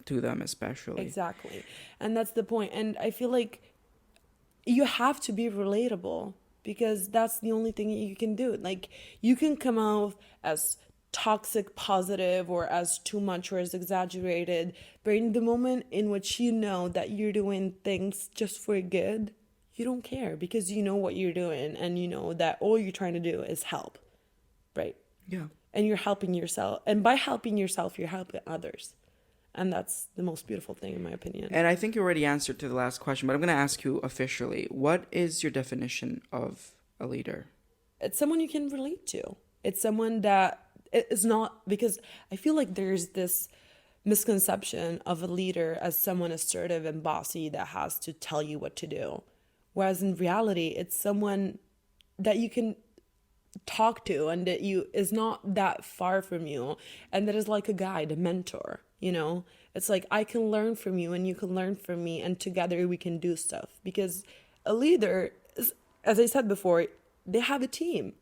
to them especially. Exactly. And that's the point. And I feel like you have to be relatable, because that's the only thing you can do. Like, you can come out as toxic positive or as too much or as exaggerated, but in the moment in which you know that you're doing things just for good, you don't care, because you know what you're doing, and you know that all you're trying to do is help, right? Yeah. And you're helping yourself. And by helping yourself, you're helping others. And that's the most beautiful thing, in my opinion. And I think you already answered to the last question, but I'm going to ask you officially, what is your definition of a leader? It's someone you can relate to. It's someone that is not, because I feel like there's this misconception of a leader as someone assertive and bossy that has to tell you what to do. Whereas in reality, it's someone that you can talk to, and that is not that far from you, and that is like a guide, a mentor, you know? It's like, I can learn from you and you can learn from me, and together we can do stuff. Because a leader is, as I said before, they have a team,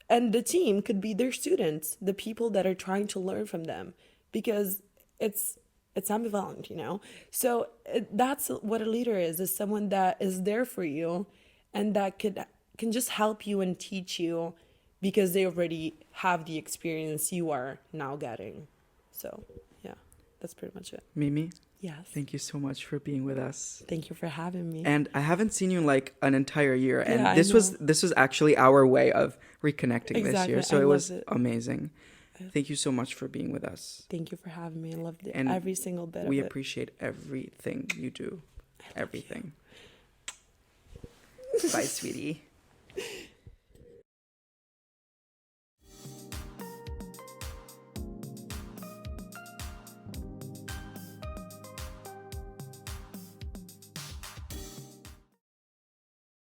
and the team could be their students, the people that are trying to learn from them, because it's ambivalent, you know? So that's what a leader is someone that is there for you, and that can just help you and teach you, because they already have the experience you are now getting. So, yeah, that's pretty much it. Mimi? Yes. Thank you so much for being with us. Thank you for having me. And I haven't seen you in like an entire year, and Yeah, this was actually our way of reconnecting this year. So it was amazing. Thank you so much for being with us. Thank you for having me. I loved it. And every single bit of it. We appreciate everything you do. Everything. Bye, sweetie.